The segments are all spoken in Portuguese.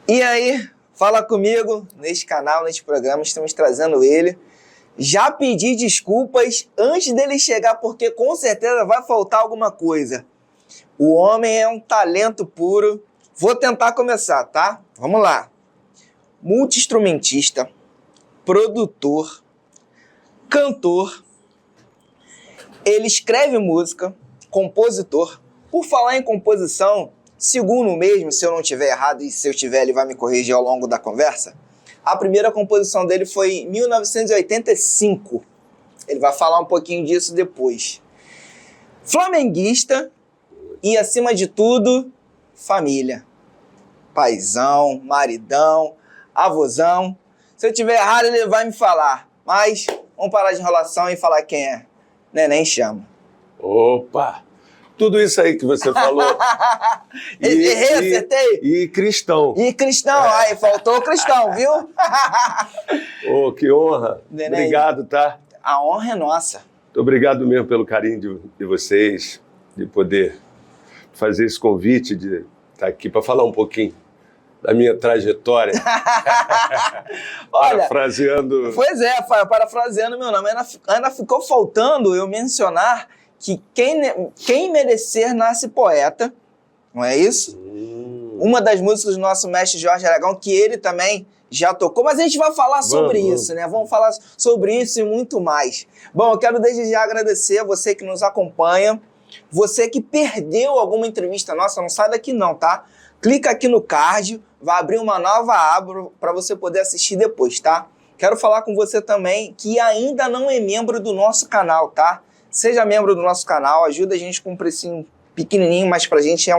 E aí, fala comigo, neste canal, neste programa, estamos trazendo ele. Já pedi desculpas antes dele chegar, porque com certeza vai faltar alguma coisa. O homem é um talento puro. Vou tentar começar, tá? Vamos lá. Multi-instrumentista, produtor, cantor. Ele escreve música, compositor. Por falar em composição, segundo o mesmo, se eu não estiver errado, e se eu estiver, ele vai me corrigir ao longo da conversa, a primeira composição dele foi em 1985. Ele vai falar um pouquinho disso depois. Flamenguista e, acima de tudo, família. Paizão, maridão, avozão. Se eu estiver errado, ele vai me falar. Mas vamos parar de enrolação e falar quem é. Neném chama. Opa! Tudo isso aí que você falou. Errei, acertei? E cristão. E cristão, aí faltou o cristão, viu? Oh, que honra. Neném, obrigado, tá? A honra é nossa. Muito obrigado mesmo pelo carinho de vocês, de poder fazer esse convite, de estar aqui para falar um pouquinho da minha trajetória. Olha, parafraseando. Pois é, parafraseando meu nome. Ainda ficou faltando eu mencionar que quem merecer nasce poeta, não é isso? Uma das músicas do nosso mestre Jorge Aragão, que ele também já tocou, mas a gente vai falar sobre isso, né? Vamos falar sobre isso e muito mais. Bom, eu quero desde já agradecer a você que nos acompanha, você que perdeu alguma entrevista nossa, não sai daqui não, tá? Clica aqui no card, vai abrir uma nova aba para você poder assistir depois, tá? Quero falar com você também que ainda não é membro do nosso canal, tá? Seja membro do nosso canal, ajuda a gente com um precinho pequenininho, mas pra gente é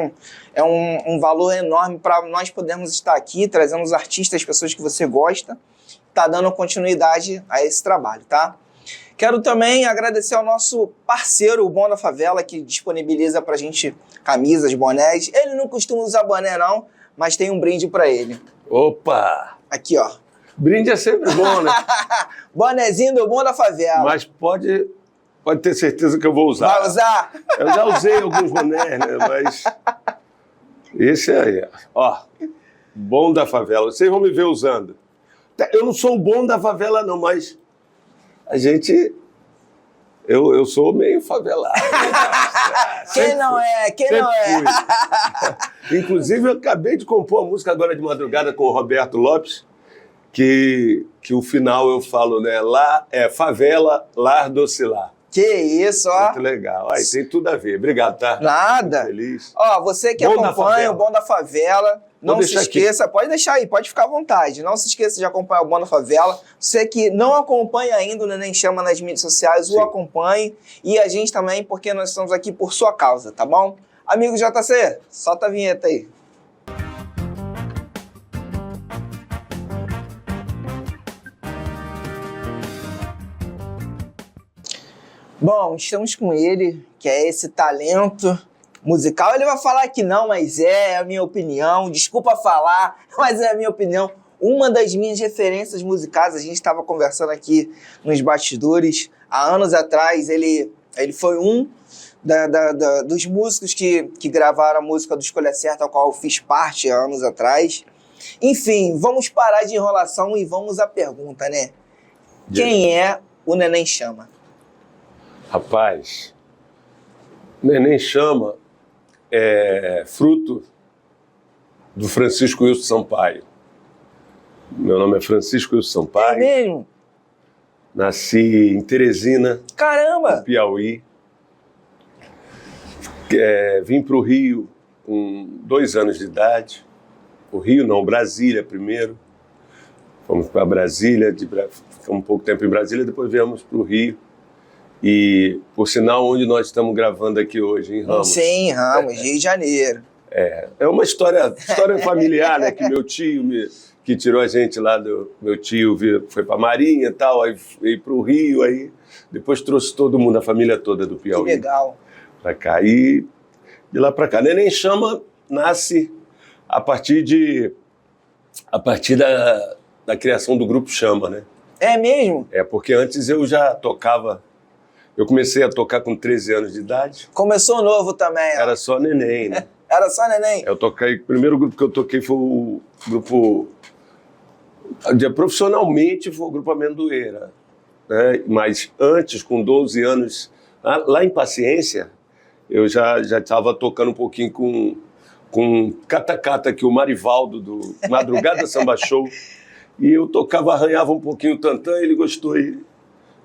um valor enorme para nós podermos estar aqui, trazendo os artistas, as pessoas que você gosta, tá dando continuidade a esse trabalho, tá? Quero também agradecer ao nosso parceiro, o Bom da Favela, que disponibiliza pra gente camisas, bonés. Ele não costuma usar boné não, mas tem um brinde pra ele. Opa! Aqui, ó. Brinde é sempre bom, né? Bonezinho do Bom da Favela. Mas pode ter certeza que eu vou usar. Vai usar? Eu já usei alguns bonés, né? Mas esse aí, ó, Bom da Favela. Vocês vão me ver usando. Eu não sou o bom da favela, não, mas a gente... Eu sou meio favelado. Quem não é? Quem não é? Inclusive, eu acabei de compor a música agora de madrugada com o Roberto Lopes, que o final eu falo, né? Lá é favela, lar docilar. Que isso, ó. Muito legal. Aí, tem tudo a ver. Obrigado, tá? Nada. Muito feliz. Ó, você que acompanha o Bom da Favela, não se esqueça, aqui. Pode deixar aí, pode ficar à vontade. Não se esqueça de acompanhar o Bom da Favela. Você que não acompanha ainda o Neném Chama nas mídias sociais, o acompanhe. E a gente também, porque nós estamos aqui por sua causa, tá bom? Amigo JC, solta a vinheta aí. Bom, estamos com ele, que é esse talento musical. Ele vai falar que não, mas é a minha opinião. Desculpa falar, mas é a minha opinião. Uma das minhas referências musicais, a gente estava conversando aqui nos bastidores. Há anos atrás, ele foi um dos músicos que gravaram a música do Escolha Certa, a qual eu fiz parte há anos atrás. Enfim, vamos parar de enrolação e vamos à pergunta, né? Quem é o Neném Chama? Rapaz, Neném Chama é fruto do Francisco Wilson Sampaio. Meu nome é Francisco Wilson Sampaio. É mesmo? Nasci em Teresina, caramba, no Piauí. Vim para o Rio com 2 anos de idade. O Rio não, Brasília primeiro. Fomos para Brasília, ficamos um pouco tempo em Brasília, depois viemos para o Rio. E, por sinal, onde nós estamos gravando aqui hoje, em Ramos. Sim, Ramos, Rio de Janeiro. É uma história familiar, né? Que meu tio, que tirou a gente lá meu tio foi para a Marinha e tal, aí veio para o Rio, aí depois trouxe todo mundo, a família toda do Piauí. Que legal. Para cá. E de lá para cá. Neném Chama nasce a partir da criação do Grupo Chama, né? É mesmo? É, porque antes eu já tocava. Eu comecei a tocar com 13 anos de idade. Começou novo também, ó. Era só neném, né? Era só neném? Eu toquei, o primeiro grupo que eu toquei foi o grupo... Profissionalmente foi o grupo Amendoeira, né? Mas antes, com 12 anos, lá em Paciência, eu já estava tocando um pouquinho com Catacata, que o Marivaldo, do Madrugada Samba Show, e eu tocava, arranhava um pouquinho o tantã, ele gostou e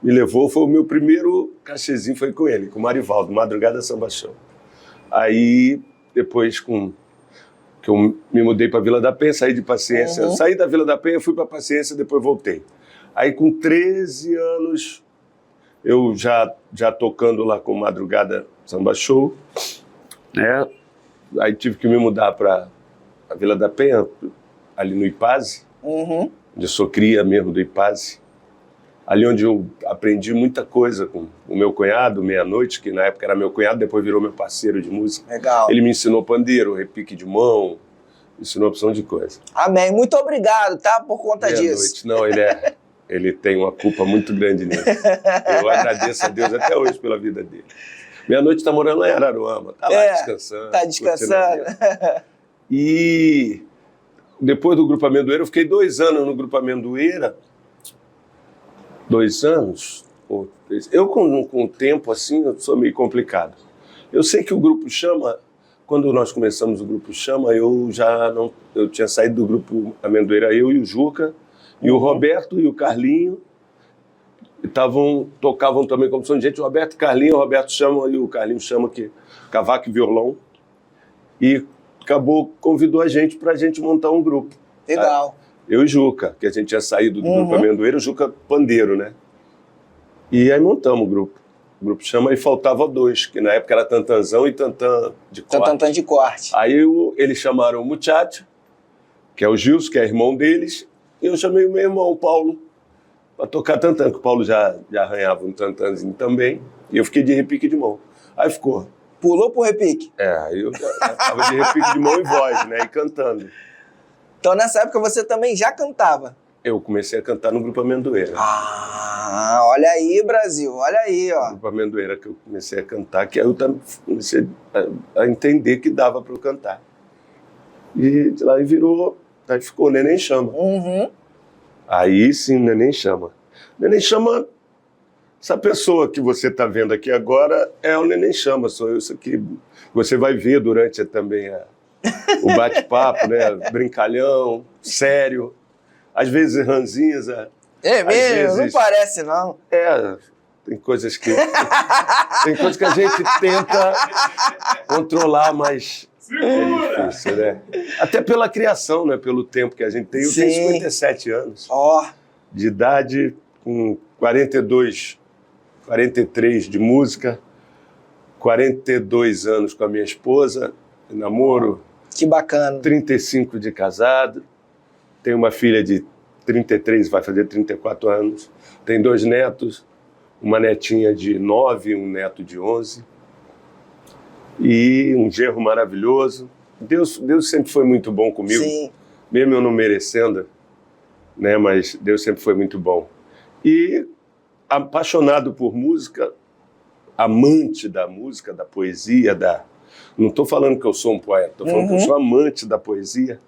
me levou. Foi o meu primeiro cachezinho, foi com ele, com o Marivaldo, Madrugada Samba Show. Aí, depois que eu me mudei para Vila da Penha, saí de Paciência. Uhum. Saí da Vila da Penha, fui para Paciência, depois voltei. Aí, com 13 anos, eu já tocando lá com Madrugada Samba Show, né? Aí tive que me mudar para a Vila da Penha, ali no Ipaze, Uhum. onde eu sou cria mesmo do Ipaze. Ali onde eu aprendi muita coisa com o meu cunhado, Meia-Noite, que na época era meu cunhado, depois virou meu parceiro de música. Legal. Ele me ensinou pandeiro, repique de mão, me ensinou opção de coisa. Amém. Muito obrigado, tá? Por conta disso. Não, ele tem uma culpa muito grande nisso. Eu agradeço a Deus até hoje pela vida dele. Meia-Noite está morando lá em Araruama, tá lá descansando. Tá descansando. E depois do Grupo Amendoeira, eu fiquei 2 anos no Grupo Amendoeira. 2 anos? Ou 3. Eu, com o tempo, assim, eu sou meio complicado. Eu sei que o Grupo Chama, quando nós começamos o Grupo Chama, eu tinha saído do Grupo Amendoeira, eu e o Juca, e o Roberto e o Carlinho, tocavam também como som de gente, o Roberto e Carlinho, o Roberto Chama e o Carlinho Chama, que cavaco e violão, e convidou a gente para a gente montar um grupo. Legal. Eu e Juca, que a gente tinha saído do Grupo Amendoeira, o Juca pandeiro, né? E aí montamos o grupo. O Grupo Chama, e faltava 2, que na época era tantanzão e tantã de corte. Tantã de corte. Aí eles chamaram o Muchacho, que é o Gilson, que é irmão deles, e eu chamei o meu irmão, o Paulo, para tocar tantã, que o Paulo já arranhava um tantãzinho também, e eu fiquei de repique de mão. Aí ficou. Pulou pro repique? Aí eu tava de repique de mão e voz, né? E cantando. Então, nessa época, você também já cantava? Eu comecei a cantar no Grupo Amendoeira. Olha aí, Brasil, olha aí, ó. No Grupo Amendoeira que eu comecei a cantar, que aí eu comecei a entender que dava para eu cantar. E de lá virou, aí ficou Neném Chama. Uhum. Aí sim, Neném Chama. Neném Chama, essa pessoa que você está vendo aqui agora é o Neném Chama, sou eu, isso aqui. Você vai ver durante também o bate-papo, né? Brincalhão, sério, às vezes ranzinhas. É mesmo? Não parece, não. Tem coisas que a gente tenta controlar, mas é difícil, né? Até pela criação, né? Pelo tempo que a gente tem. Eu tenho 57 anos de idade, com 42, 43 de música, 42 anos com a minha esposa, de namoro. Que bacana. 35 de casado, tenho uma filha de 33, vai fazer 34 anos, tem 2 netos, uma netinha de 9 e um neto de 11, e um genro maravilhoso. Deus sempre foi muito bom comigo, mesmo eu não merecendo, né? Mas Deus sempre foi muito bom. E apaixonado por música, amante da música, da poesia, não estou falando que eu sou um poeta, estou falando que eu sou amante da poesia,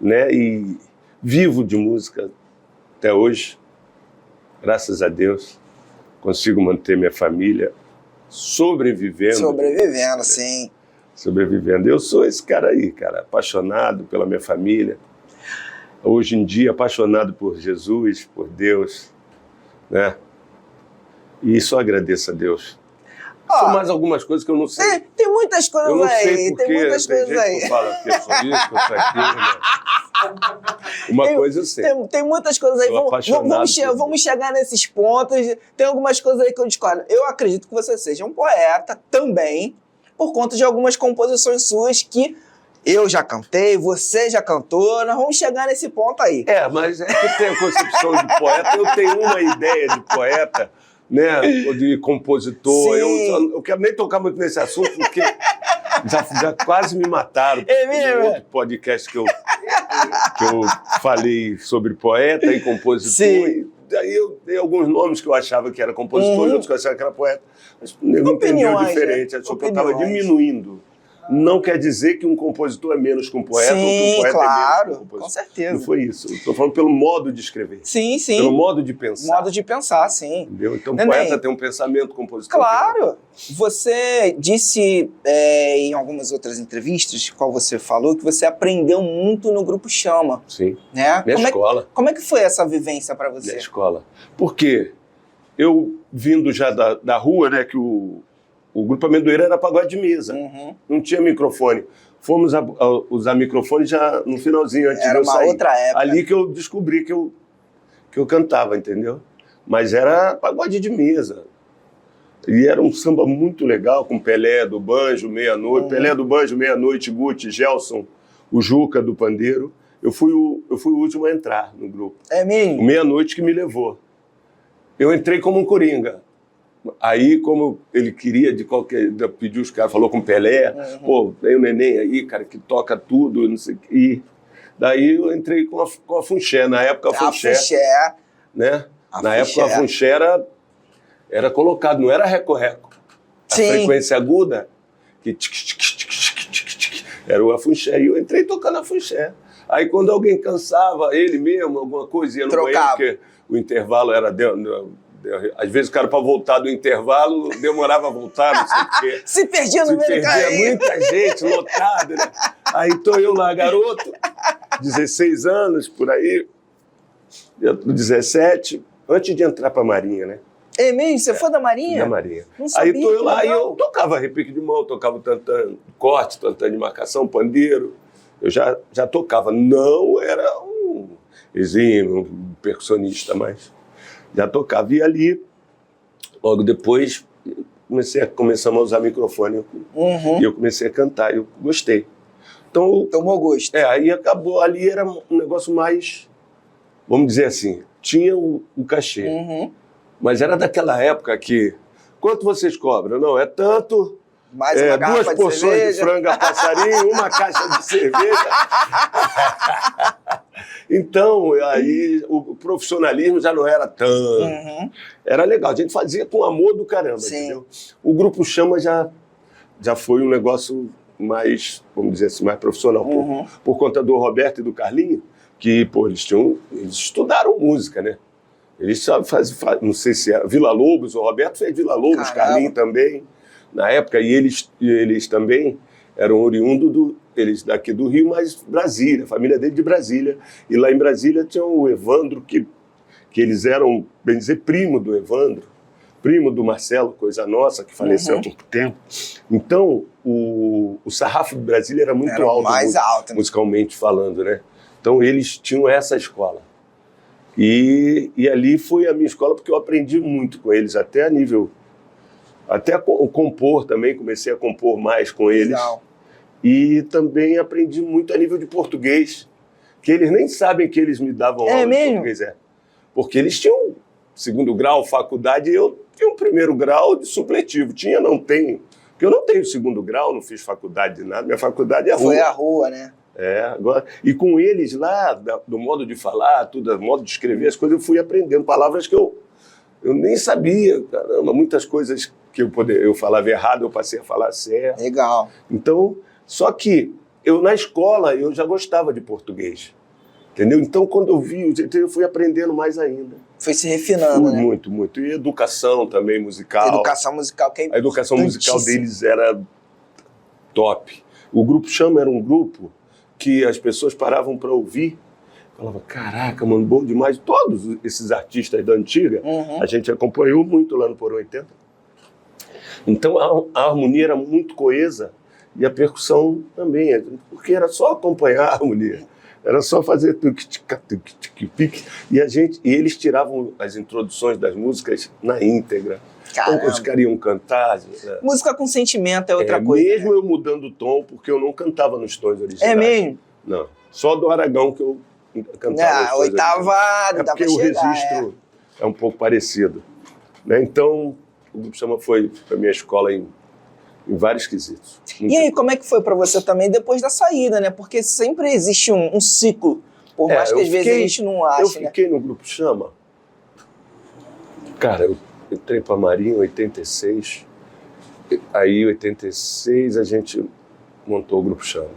né? E vivo de música até hoje, graças a Deus, consigo manter minha família sobrevivendo. Sobrevivendo, sim. Sobrevivendo. Eu sou esse cara aí, cara, apaixonado pela minha família, hoje em dia apaixonado por Jesus, por Deus, né? E só agradeço a Deus. São mais algumas coisas que eu não sei. Tem muitas coisas aí. Eu não sei porque, tem muitas coisas aí. Que fala que eu sou isso, que eu sou aquilo, né? Uma coisa eu sei. Tem muitas coisas aí. Vamos chegar nesses pontos. Tem algumas coisas aí que eu discordo. Eu acredito que você seja um poeta também, por conta de algumas composições suas que eu já cantei, você já cantou. Nós vamos chegar nesse ponto aí. Mas é que tem a concepção de poeta. Eu tenho uma ideia de poeta, né, de compositor. Eu quero nem tocar muito nesse assunto, porque já quase me mataram. É mesmo? Outro podcast que eu falei sobre poeta e compositor. E daí eu dei alguns nomes que eu achava que era compositor e outros que eu achava que era poeta. Mas não entendeu diferente, achou que eu estava diminuindo Não quer dizer que um compositor é menos que um poeta, ou que um Sim, poeta claro, é menos que um compositor. com certeza. Não foi isso. Estou falando pelo modo de escrever. Sim, sim. Pelo modo de pensar. Modo de pensar, sim. Entendeu? Então, Neném, poeta tem um pensamento, compositor claro. Você disse em algumas outras entrevistas, qual você falou, que você aprendeu muito no Grupo Chama. Sim. Né? Minha escola. Como é que foi essa vivência para você? Minha escola. Porque eu, vindo já da rua, né, que o Grupo Amendoeira era pagode de mesa. Uhum. Não tinha microfone. Fomos usar microfone já no finalzinho, antes de eu sair. Era uma outra época. Ali que eu descobri que eu cantava, entendeu? Mas era pagode de mesa. E era um samba muito legal, com Pelé do banjo, meia-noite. Uhum. Pelé do banjo, meia-noite, Guti, Gelson, o Juca do pandeiro. Eu fui o último a entrar no grupo. É mesmo? O meia-noite que me levou. Eu entrei como um coringa. Aí, como ele queria pediu os caras, falou com o Pelé, pô, tem o Neném aí, cara, que toca tudo, não sei o que. E daí eu entrei com a Funché, na época a Funché. Né? Na época a Funché era colocado, não era reco-reco. A frequência aguda, que era o Afunché. E eu entrei tocando a Funché. Aí quando alguém cansava, ele mesmo, alguma coisa, ia no banheiro, porque o intervalo era... Às vezes o cara, para voltar do intervalo, demorava a voltar, não sei o quê. Se perdia no meio do caminho. Muita gente, lotada, né? Aí tô eu lá, garoto, 16 anos, por aí, 17, antes de entrar para a Marinha, né? É mesmo? Você foi da Marinha? Da Marinha. Não sabia. Aí tô eu lá, e eu tocava repique de mão, tocava tantã, corte, tantã de marcação, pandeiro. Eu já tocava. Não era um exímio, um percussionista, mas já tocava. E ali, logo depois, começamos a usar microfone. E eu comecei a cantar, eu gostei. Então, tomou gosto. Aí acabou, ali era um negócio mais, vamos dizer assim, tinha o cachê. Mas era daquela época que, quanto vocês cobram? Não, é tanto, mais uma garrafa 2 porções de frango a passarinho, uma caixa de cerveja. Então, aí o profissionalismo já não era tanto. Era legal, a gente fazia com amor do caramba, entendeu? O Grupo Chama já foi um negócio mais, vamos dizer assim, mais profissional. Por conta do Roberto e do Carlinho, que, pô, eles estudaram música, né? Eles não sei se era Vila Lobos, o Roberto fez Vila Lobos, Carlinho também, na época, e eles também eram oriundos eles daqui do Rio, mas Brasília, a família dele de Brasília. E lá em Brasília tinha o Evandro, que eles eram, bem dizer, primo do Evandro, primo do Marcelo Coisa Nossa, que faleceu há pouco tempo. Então, o sarrafo de Brasília era muito alto, mais alto, musicalmente falando, né? Então, eles tinham essa escola. E ali foi a minha escola, porque eu aprendi muito com eles, até a nível... Até compor também, comecei a compor mais com eles. Legal. E também aprendi muito a nível de português, que eles nem sabem que eles me davam aula de português. Porque eles tinham 2º grau, faculdade, e eu tinha um 1º grau de supletivo. Não tenho. Porque eu não tenho 2º grau, não fiz faculdade de nada, minha faculdade é a rua. Foi a rua, né? Agora, e com eles lá, do modo de falar, do modo de escrever as coisas, eu fui aprendendo palavras que eu nem sabia. Caramba, muitas coisas que eu falava errado, eu passei a falar certo. Legal. Então, só que na escola eu já gostava de português, entendeu? Então, quando eu vi, eu fui aprendendo mais ainda. Foi se refinando, né? Muito, muito. E educação também musical. Educação musical, que é a educação musical deles era top. O Grupo Chama era um grupo que as pessoas paravam para ouvir, falavam, caraca, mano, bom demais. Todos esses artistas da antiga, a gente acompanhou muito lá no Porão 80. Então a harmonia era muito coesa e a percussão também, porque era só acompanhar a harmonia. Era só fazer tuk-tic-pique. E eles tiravam as introduções das músicas na íntegra. Então, os caras iam cantar. Música com sentimento é outra coisa. Mesmo eu mudando o tom, porque eu não cantava nos tons originais. É mesmo? Não. Só do Aragão que eu cantava nos tons oitavado, dá pra chegar. Porque o registro é um pouco parecido. Né? Então, o Grupo Chama foi a minha escola em vários quesitos. E aí, como é que foi para você também depois da saída, né? Porque sempre existe um ciclo, por mais que às vezes a gente não ache, Eu fiquei no Grupo Chama. Cara, eu entrei para a Marinha em 86. Aí, em 86, a gente montou o Grupo Chama.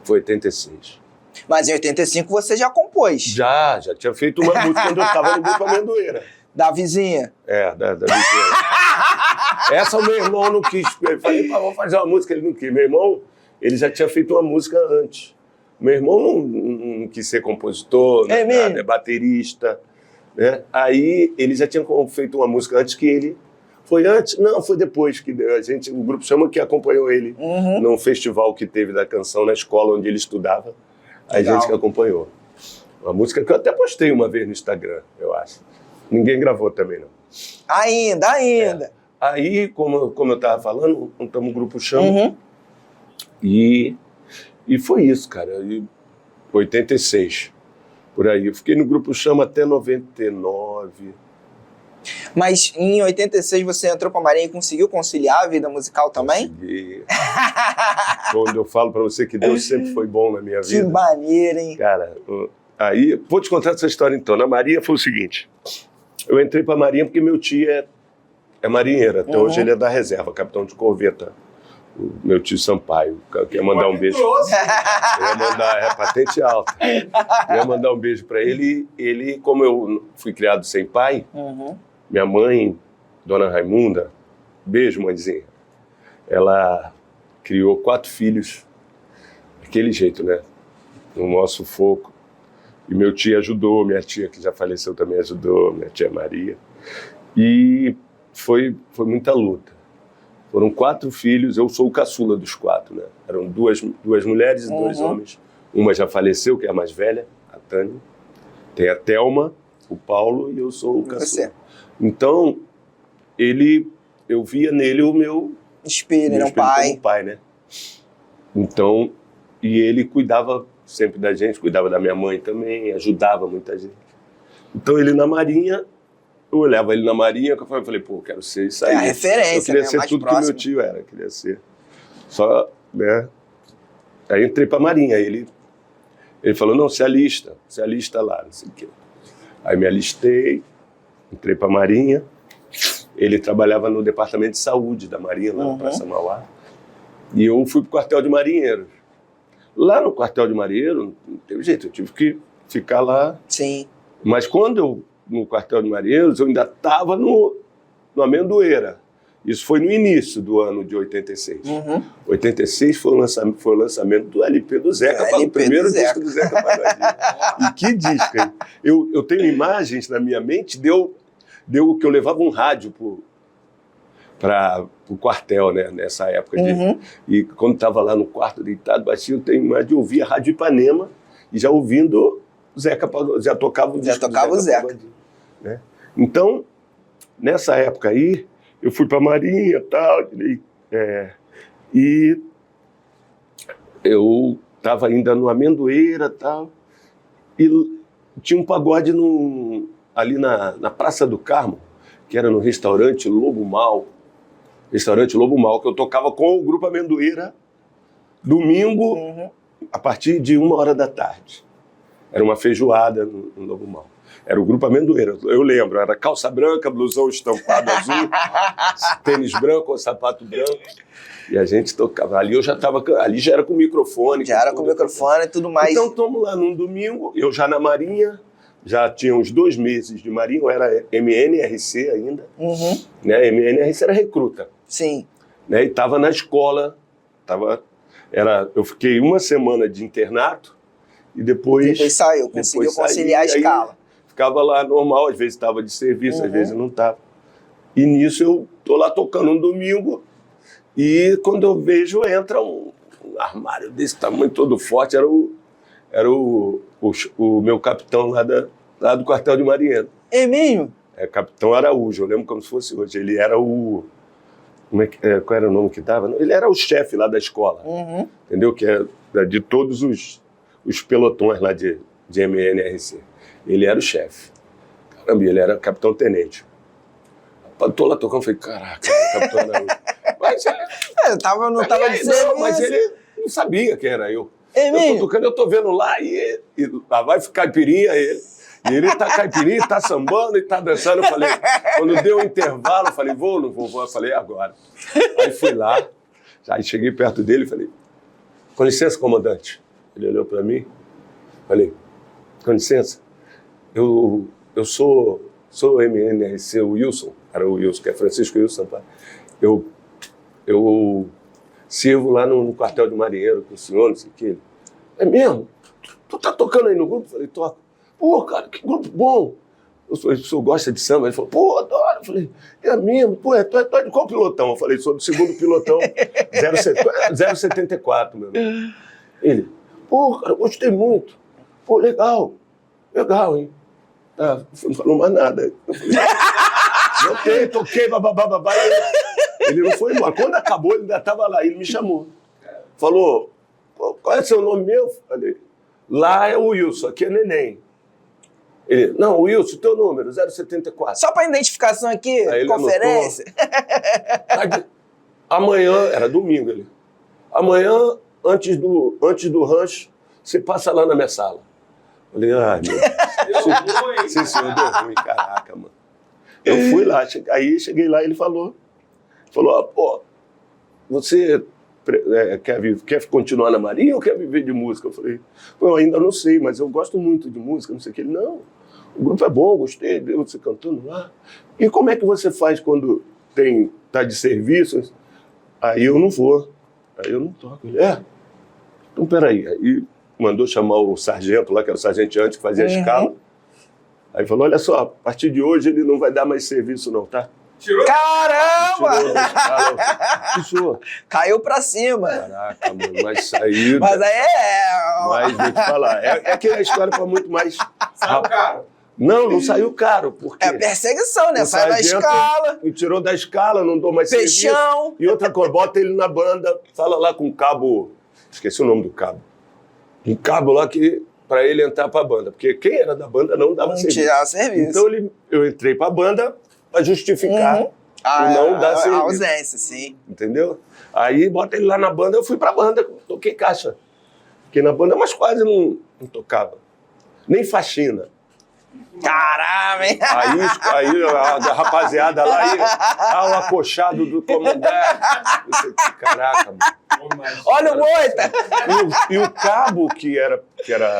Foi 86. Mas em 85 você já compôs. Já tinha feito uma música quando eu estava no Grupo Amendoeira. Da vizinha. Da vizinha. Essa o meu irmão não quis. Eu falei, vamos fazer uma música, ele não quis. Meu irmão, ele já tinha feito uma música antes. Meu irmão não quis ser compositor, é baterista. Né? Aí ele já tinha feito uma música antes que ele... Foi antes? Não, foi depois que o Grupo Chama que acompanhou ele num festival que teve da canção na escola onde ele estudava. A gente que acompanhou. Uma música que eu até postei uma vez no Instagram, eu acho. Ninguém gravou também, não. Ainda. Aí, como eu estava falando, montamos o Grupo Chama. E foi isso, cara. 86, por aí. Eu fiquei no Grupo Chama até 99. Mas em 86 você entrou pra Marinha e conseguiu conciliar a vida musical também? Consegui. Quando eu falo pra você que Deus sempre foi bom na minha vida. Que maneiro, hein? Cara, aí, vou te contar essa história então. Na Marinha foi o seguinte. Eu entrei pra Marinha porque meu tio é marinheiro. Até hoje ele é da reserva, capitão de corveta. O meu tio Sampaio. Quer mandar um beijo. Eu ia mandar, patente alta. Eu ia mandar um beijo pra ele. Ele, como eu fui criado sem pai, minha mãe, Dona Raimunda, beijo, mãezinha, ela criou 4 filhos daquele jeito, né? No maior sufoco. E meu tio ajudou, minha tia, que já faleceu, também ajudou, minha tia Maria. E foi muita luta. Foram 4 filhos, eu sou o caçula dos 4, né? Eram duas mulheres e 2 homens. Uma já faleceu, que é a mais velha, a Tânia. Tem a Thelma, o Paulo, e eu sou o caçula. Você. Então, eu via nele o meu espelho, meu não pai. Como pai, né? Então, e ele cuidava sempre da gente, cuidava da minha mãe também, ajudava muita gente. Então, ele na Marinha, eu olhava ele na Marinha, eu falei, pô, eu quero ser isso aí. É a referência, eu queria né? ser Mais tudo próximo. que meu tio era, queria ser. Só, né? Aí entrei pra Marinha, ele falou, não, se alista lá, não sei o quê. Aí me alistei, entrei pra Marinha, ele trabalhava no departamento de saúde da Marinha, lá na Praça Mauá, e eu fui pro quartel de marinheiros. Lá no quartel de marinheiro, não teve jeito, eu tive que ficar lá. Sim. Mas quando no quartel de marinheiros, eu ainda estava no Amendoeira. Isso foi no início do ano de 86. 86 foi o lançamento do LP do Zeca, o primeiro disco do Zeca Pagodinho. E que disco, hein? Eu tenho imagens na minha mente, deu que eu levava um rádio para o quartel, né, nessa época. E quando estava lá no quarto deitado, baixinho, eu tenho imagem de ouvir a Rádio Ipanema e já ouvindo Zeca Pagodinho, já tocava o disco do Zeca Pagodinho, né? Então, nessa época aí, eu fui para a Marinha e tal, e eu estava ainda no Amendoeira e tal, e tinha um pagode ali na Praça do Carmo, que era no restaurante Lobo Mal, que eu tocava com o Grupo Amendoeira, domingo, a partir de 1h da tarde. Era uma feijoada no Lobo Mal. Era o Grupo Amendoeira, eu lembro, era calça branca, blusão estampado azul, tênis branco ou sapato branco, e a gente tocava. Ali já era com microfone. Já era com microfone e tudo mais. Então, estamos lá num domingo, eu já na Marinha, já tinha uns 2 meses de Marinha, eu era MNRC ainda, né? MNRC era recruta. Sim. Né? E estava na escola, eu fiquei 1 semana de internato, e depois saiu, conseguiu conciliar a escala. Ficava lá normal, às vezes estava de serviço, às vezes não estava. E nisso eu estou lá tocando um domingo, e quando eu vejo, entra um armário desse tamanho, todo forte, era o meu capitão lá do quartel de marinheiro. É mesmo? É, Capitão Araújo, eu lembro como se fosse hoje. Ele era qual era o nome que dava? Ele era o chefe lá da escola, entendeu? Que é de todos os pelotões lá de MNRC. Ele era o chefe. Caramba, ele era capitão-tenente. Estou lá tocando, falei, caraca, Capitão Araújo. Mas ele... não estava de serviço. Mas ele não sabia quem era eu. É mesmo? Eu tô tocando, eu tô vendo lá, e lá vai ficar caipirinha ele. E ele tá caipirinha, tá sambando e tá dançando. Eu falei, quando deu um intervalo, eu falei, vou ou não vou? Eu falei, agora. Aí fui lá, aí cheguei perto dele e falei, Com licença, comandante. Ele olhou para mim, falei, com licença, eu sou o MNRC Wilson, era o Wilson, que é Francisco Wilson, tá? Eu sirvo lá no quartel de marinheiro com o senhor, não sei o que. É mesmo? Tu tá tocando aí no grupo? Eu falei, toco. Pô, cara, que grupo bom. O senhor gosta de samba? Ele falou, pô, adoro. Eu falei, é mesmo? Pô, tu é de qual pilotão? Eu falei, sou do segundo pilotão, 074, meu amigo. Ele, pô, cara, gostei muito. Pô, legal, hein? Ah, não falou mais nada. Eu falei, toquei, bababá. Ele não foi embora. Quando acabou, ele ainda estava lá. Ele me chamou. Falou, qual é o seu nome meu? Falei, lá é o Wilson, aqui é Neném. Ele, não, Wilson, teu número, 074. Só para identificação aqui, conferência. Aí, amanhã, era domingo, ele. Amanhã, antes do rancho, você passa lá na minha sala. Falei, ai, meu Deus. Sim, senhor, deu ruim, caraca, mano. Eu fui lá, cheguei lá e ele falou, pô, você quer continuar na Marinha ou quer viver de música? Eu falei, pô, eu ainda não sei, mas eu gosto muito de música, não sei o que. Ele, não, o grupo é bom, gostei de você cantando lá. E como é que você faz quando tá de serviço? Aí eu não vou, aí eu não toco. Ele, então peraí. Aí mandou chamar o sargento lá, que era o sargenteante, que fazia a escala. Aí falou, olha só, a partir de hoje ele não vai dar mais serviço não, tá? Tirou? Caramba! Tirou da escala. Tirou. Caiu pra cima. Caraca, mano, mas saiu. Mas aí Mas vou te falar, é que a história foi muito mais... Saiu caro. Não saiu caro, porque... É perseguição, né? Sai da escala. Me tirou da escala, não dou mais Peixão. serviço. E outra coisa, bota ele na banda, fala lá com o cabo... Esqueci o nome do cabo. Um cabo lá que... para ele entrar para a banda, porque quem era da banda não dava serviço. Tirava serviço. Então eu entrei para a banda para justificar o não dar serviço. A ausência, sim. Entendeu? Aí bota ele lá na banda, eu fui para a banda, toquei caixa. Fiquei na banda, mas quase não tocava. Nem faxina. Caramba, hein? Aí a rapaziada lá, o acochado do comandante. Caraca, mano. Olha o moita! E o cabo que era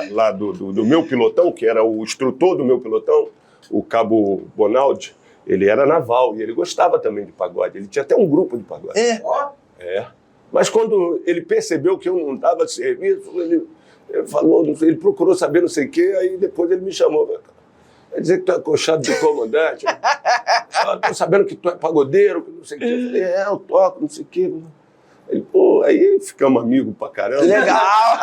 lá do meu pilotão, que era o instrutor do meu pilotão, o cabo Bonaldi, ele era naval e ele gostava também de pagode. Ele tinha até um grupo de pagode. É. Mas quando ele percebeu que eu não dava serviço, ele falou, ele procurou saber não sei o quê, aí depois ele me chamou. Quer dizer que tu é acochado do comandante? Tô sabendo que tu é pagodeiro, que não sei o quê. Eu falei, eu toco, não sei o quê. Ele, pô, aí ficamos amigos pra caramba. Legal!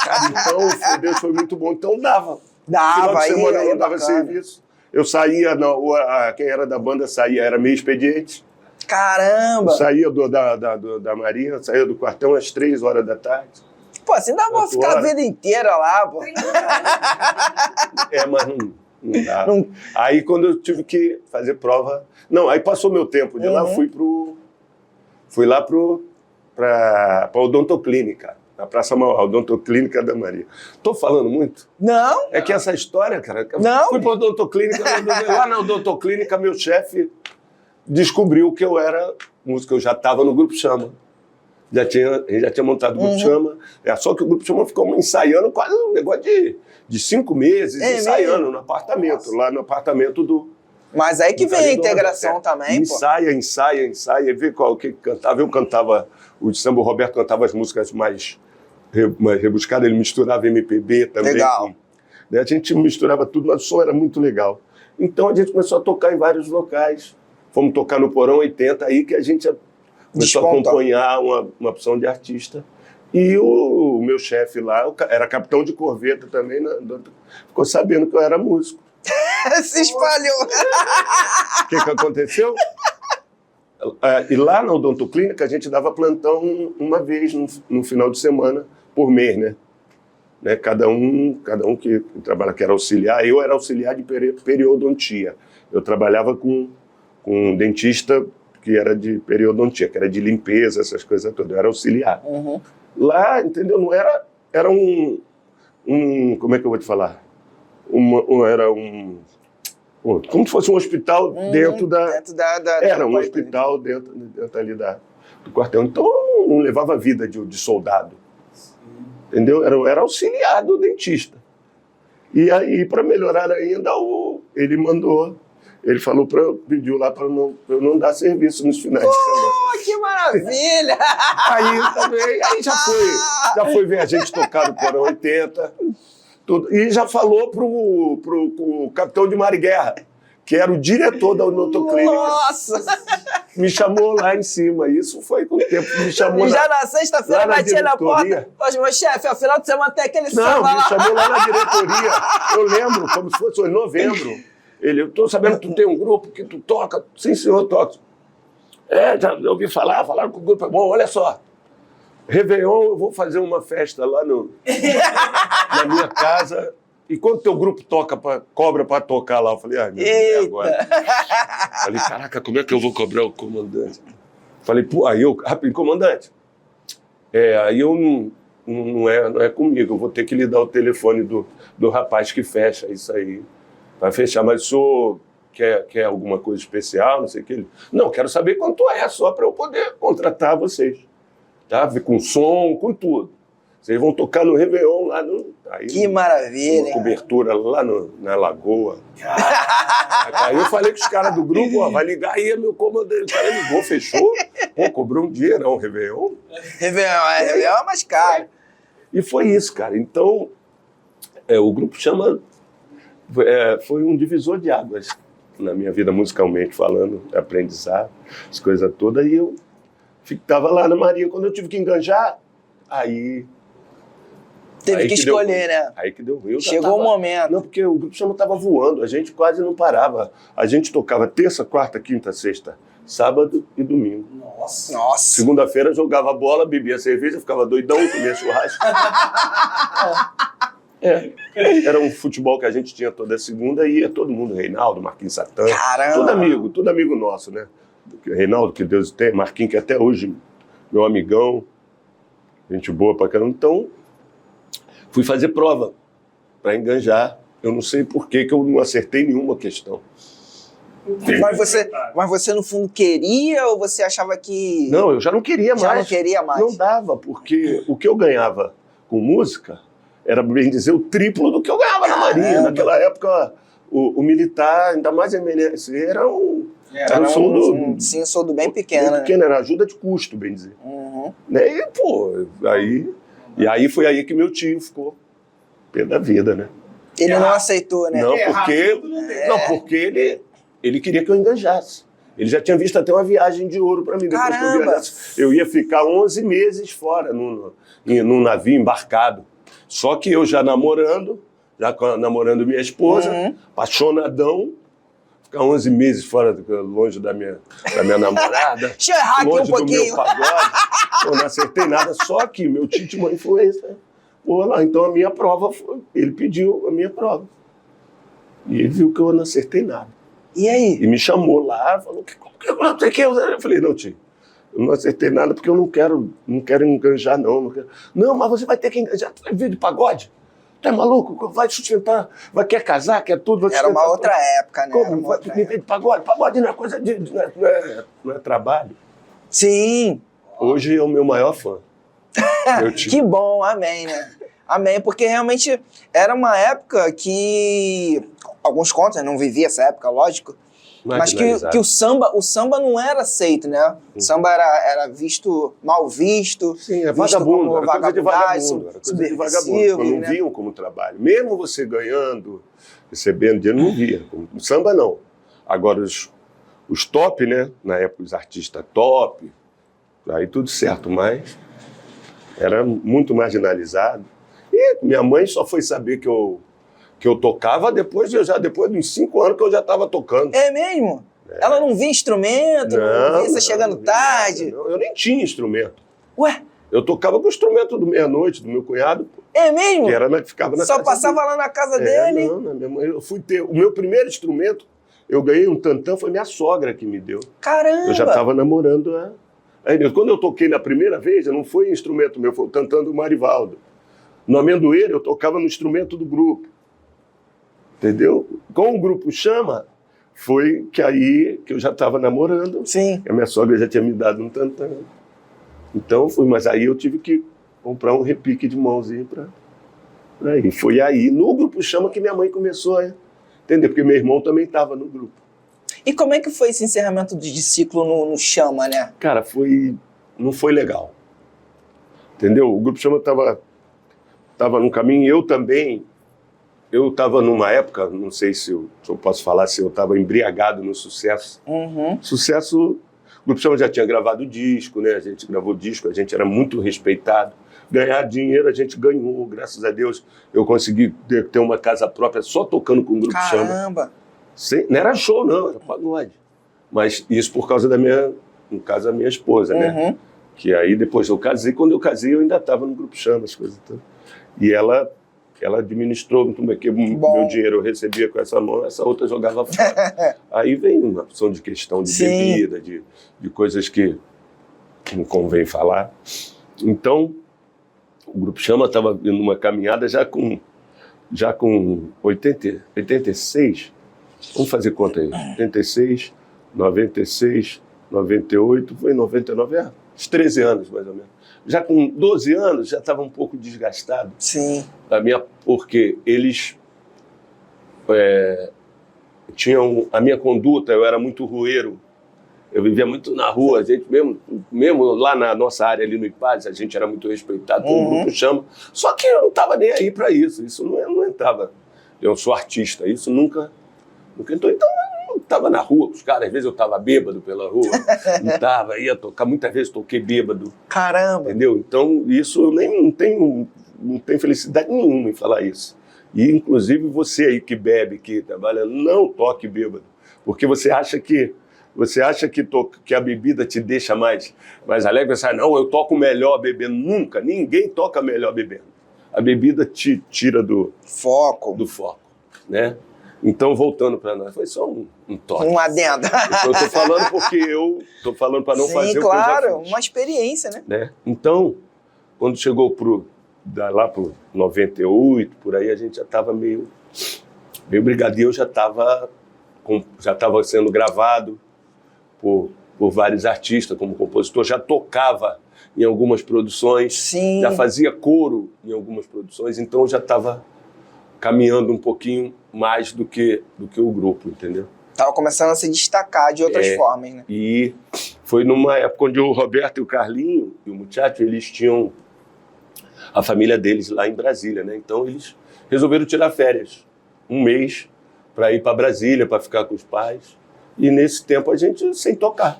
Cara, então, Deus foi muito bom. Então dava. Final de semana eu não dava serviço. Eu saía, quem era da banda saía, era meio expediente. Caramba! Eu saía da Marinha, saía do quartel às 3h da tarde. Pô, assim dá pra ficar a vida inteira lá, pô. Mas não dá. Aí quando eu tive que fazer prova... Não, aí passou meu tempo de lá, fui lá pra Odontoclínica, na Praça Mauá, Odontoclínica da Maria. Tô falando muito? Não. É que essa história, cara... Não. Fui pra Odontoclínica, lá na Odontoclínica, meu chefe descobriu que eu era músico, eu já estava no Grupo Chama. Ele já tinha montado o Grupo Chama, só que o Grupo Chama ficou ensaiando quase um negócio de 5 meses, ensaiando mesmo? No apartamento, lá no apartamento do... Mas aí que vem a integração também, Ensaia, vê qual que cantava. Eu cantava o de samba, o Roberto cantava as músicas mais rebuscadas, ele misturava MPB também. Legal. A gente misturava tudo, mas o som era muito legal. Então a gente começou a tocar em vários locais. Fomos tocar no Porão 80, aí que a gente começou a acompanhar uma opção de artista. E o meu chefe lá, era capitão de corveta também, ficou sabendo que eu era músico. Se espalhou. O que aconteceu? E lá na Odontoclínica a gente dava plantão uma vez no final de semana por mês, né? Cada um que trabalha, que era auxiliar. Eu era auxiliar de periodontia. Eu trabalhava com um dentista que era de periodontia, que era de limpeza, essas coisas todas. Eu era auxiliar. Lá, entendeu? Não era como é que eu vou te falar? Era como se fosse um hospital dentro da... Era um hospital dentro ali do quartel. Então eu não levava vida de soldado. Entendeu? Era auxiliar do dentista. E aí, para melhorar ainda, ele mandou. Ele falou pediu lá para eu não dar serviço nos finais de semana. Que maravilha! Aí já foi ver a gente tocar no Porão 80. Tudo, e já falou pro capitão de Mar e Guerra, que era o diretor da odontoclínica. Nossa! Me chamou lá em cima. Isso foi com o tempo. Me chamou já na sexta-feira batia na porta. Poxa, meu chefe, ao final de semana tem aquele samba lá. Não, me chamou lá na diretoria. Eu lembro, como se fosse em novembro. Eu tô sabendo que tu tem um grupo que tu toca. Sim, senhor, toca. Já ouvi falaram que o grupo é bom. Olha só, Réveillon, eu vou fazer uma festa lá na minha casa. E quando teu grupo cobra pra tocar lá? Eu falei, ai, meu Deus, e agora? Falei, caraca, como é que eu vou cobrar o comandante? Falei, pô, rápido, comandante. Aí eu não é comigo, eu vou ter que lhe dar o telefone do rapaz que fecha isso aí. Vai fechar, mas o senhor quer alguma coisa especial, não sei o que? Não, quero saber quanto é, só para eu poder contratar vocês. Tá? Com som, com tudo. Vocês vão tocar no Réveillon lá no... Aí, que maravilha! Uma cobertura lá na Lagoa. Aí eu falei com os caras do grupo, ó, vai ligar aí, meu comandante. O cara ligou, fechou. Pô, cobrou um dinheirão, Réveillon. Réveillon é mais caro. E foi isso, cara. Então, o grupo chama... foi um divisor de águas na minha vida musicalmente falando, aprendizado, as coisas todas. E eu estava lá na Marinha. Quando eu tive que enganjar, aí... Teve que escolher, né? Aí que deu ruim. Chegou o momento. Não, porque o grupo Chama estava voando, a gente quase não parava. A gente tocava terça, quarta, quinta, sexta, sábado e domingo. Nossa! Segunda-feira jogava bola, bebia cerveja, ficava doidão, comia churrasco. Era um futebol que a gente tinha toda segunda e ia todo mundo, Reinaldo, Marquinhos Satã. Caramba! Tudo amigo nosso, né? Reinaldo, que Deus tem, Marquinhos, que até hoje, meu amigão, gente boa pra caramba. Então, fui fazer prova para enganjar. Eu não sei por que eu não acertei nenhuma questão. Mas você, no fundo, queria ou você achava que... Não, eu já não queria mais. Já não queria mais? Não dava, porque o que eu ganhava com música era, bem dizer, o triplo do que eu ganhava na Marinha. Naquela época, o militar, ainda mais MNS, era um soldo bem pequeno. Bem pequeno, era ajuda de custo, bem dizer. Uhum. E, pô, aí foi aí que meu tio ficou pé da vida, né? Ele não aceitou, né? Não, porque ele queria que eu enganjasse. Ele já tinha visto até uma viagem de ouro para mim. Depois que eu viajasse, eu ia ficar 11 meses fora num navio embarcado. Só que eu já namorando minha esposa, apaixonadão, ficar 11 meses fora, longe da minha namorada. Deixa eu errar aqui um pouquinho. Do meu pagode. Eu não acertei nada, só que meu tio tinha uma influência. Pô, lá, então a minha prova ele pediu a minha prova. E ele viu que eu não acertei nada. E aí? E me chamou lá, falou, eu falei, não, tio, eu não acertei nada porque eu não quero enganjar, não. Não, mas você vai ter que enganjar, tu vai vir de pagode? Tu é maluco? Vai sustentar, quer casar, quer tudo. Era uma outra época, né? Como? Vai viver de pagode? Pagode não é coisa não é trabalho. Sim. Hoje é o meu maior fã. Que bom, amém, né? Amém, porque realmente era uma época que, alguns contam, não vivia essa época, lógico, mas que o samba não era aceito, né? O samba era mal visto. Sim, vagabundo, era coisa de vagabundo. Era coisa de vagabundo, não viam como trabalho. Mesmo você ganhando, recebendo dinheiro, não via. O samba não. Agora os top, né? Na época os artistas top, aí tudo certo, mas era muito marginalizado. E minha mãe só foi saber que eu tocava depois de uns 5 anos que eu já estava tocando. É mesmo? É. Ela não via instrumento, não via você chegando tarde? Não, eu nem tinha instrumento. Ué? Eu tocava com o instrumento do meia-noite, do meu cunhado. É mesmo? Que ficava na Só casa passava dele. Lá na casa dele? Não, minha mãe, eu fui ter... O meu primeiro instrumento, eu ganhei um tantã, foi minha sogra que me deu. Caramba! Eu já estava namorando a... Aí, quando eu toquei na primeira vez, não foi instrumento meu, foi o tantã do Marivaldo. No Amendoeiro, eu tocava no instrumento do grupo. Entendeu? Com o grupo Chama, foi que aí que eu já estava namorando. Sim. A minha sogra já tinha me dado um tantã. Então fui, mas aí eu tive que comprar um repique de mãozinha para ir. Foi aí, no Grupo Chama, que minha mãe começou a entender, porque meu irmão também estava no grupo. E como é que foi esse encerramento de ciclo no Chama, né? Cara, não foi legal. Entendeu? O Grupo Chama estava num caminho, eu também. Eu estava numa época, não sei se eu posso falar, se eu estava embriagado no sucesso. Sucesso, o Grupo Chama já tinha gravado disco, né? A gente gravou disco, a gente era muito respeitado. Ganhar dinheiro a gente ganhou, graças a Deus. Eu consegui ter uma casa própria só tocando com o Grupo Chama. Caramba! Não era show, não, era pagode. Mas isso por causa da no caso, da minha esposa, né? Que aí depois eu casei, quando eu casei eu ainda estava no Grupo Chama, as coisas todas. E ela administrou muito bem, porque meu dinheiro eu recebia com essa mão, essa outra jogava fora. Aí vem uma opção de questão de bebida, de coisas que não convém falar. Então, o Grupo Chama estava indo numa caminhada já com 86, vamos fazer conta aí, 86, 96, 98, foi em 99, uns 13 anos mais ou menos. Já com 12 anos, já estava um pouco desgastado. Sim. Porque eles tinham a minha conduta, eu era muito rueiro. Eu vivia muito na rua, a gente mesmo lá na nossa área ali no Ipaz, a gente era muito respeitado, todo Grupo Chama. Só que eu não estava nem aí para isso, isso não entrava. Eu sou artista, isso nunca entrou. Então eu estava na rua com os caras, às vezes eu estava bêbado pela rua, não estava, ia tocar, muitas vezes toquei bêbado. Caramba! Entendeu? Então isso eu não tenho felicidade nenhuma em falar isso. E inclusive você aí que bebe, que trabalha, não toque bêbado, porque você acha que a bebida te deixa mais alegre. Você não, eu toco melhor bebendo. Nunca, ninguém toca melhor bebendo. A bebida te tira do foco, né? Então, voltando para nós, foi só um toque. Um adendo. Eu estou falando porque eu estou falando para não fazer o que eu já fiz. Claro, uma experiência, né? Então, quando chegou lá para 98, por aí, a gente já estava meio brigadeiro, já estava sendo gravado por vários artistas como compositor, já tocava em algumas produções, Sim. Já fazia coro em algumas produções, então já estava caminhando um pouquinho mais do que o grupo, entendeu? Estava começando a se destacar de outras formas, né? E foi numa época onde o Roberto e o Carlinho e o Muchacho, eles tinham a família deles lá em Brasília, né? Então eles resolveram tirar férias, um mês, para ir para Brasília, para ficar com os pais. E nesse tempo a gente sem tocar.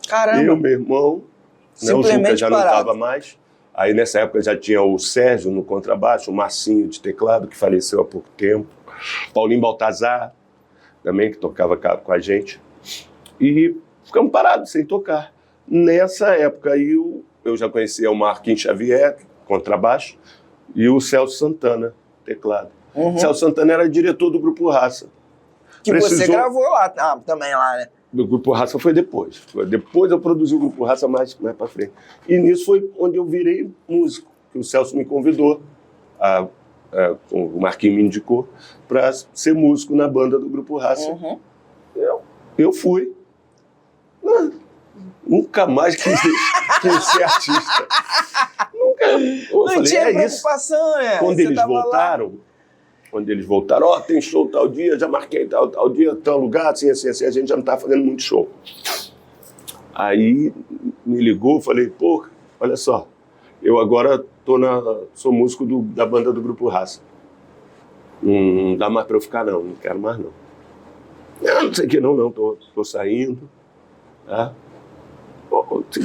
Caramba! Eu, meu irmão, o Juca já não estava mais. Aí nessa época já tinha o Sérgio no contrabaixo, o Marcinho de teclado, que faleceu há pouco tempo, Paulinho Baltazar, também, que tocava com a gente. E ficamos parados, sem tocar. Nessa época aí eu já conhecia o Marquinhos Xavier, contrabaixo, e o Celso Santana, teclado. Celso Santana era diretor do Grupo Raça. Que você gravou lá, também lá, né? O Grupo Raça foi depois. Depois eu produzi o Grupo Raça mais para frente. E nisso foi onde eu virei músico, que o Celso me convidou, o Marquinhos me indicou, para ser músico na banda do Grupo Raça. Eu fui. Nunca mais quis ser artista. Nunca. Não tinha preocupação, né? Quando eles voltaram, tem show tal dia, já marquei tal dia, tal lugar, assim, a gente já não estava fazendo muito show. Aí me ligou, falei, pô, olha só, eu agora sou músico da banda do Grupo Raça. Não dá mais para eu ficar, não quero mais, não. Não sei o que, não, tô saindo, tá?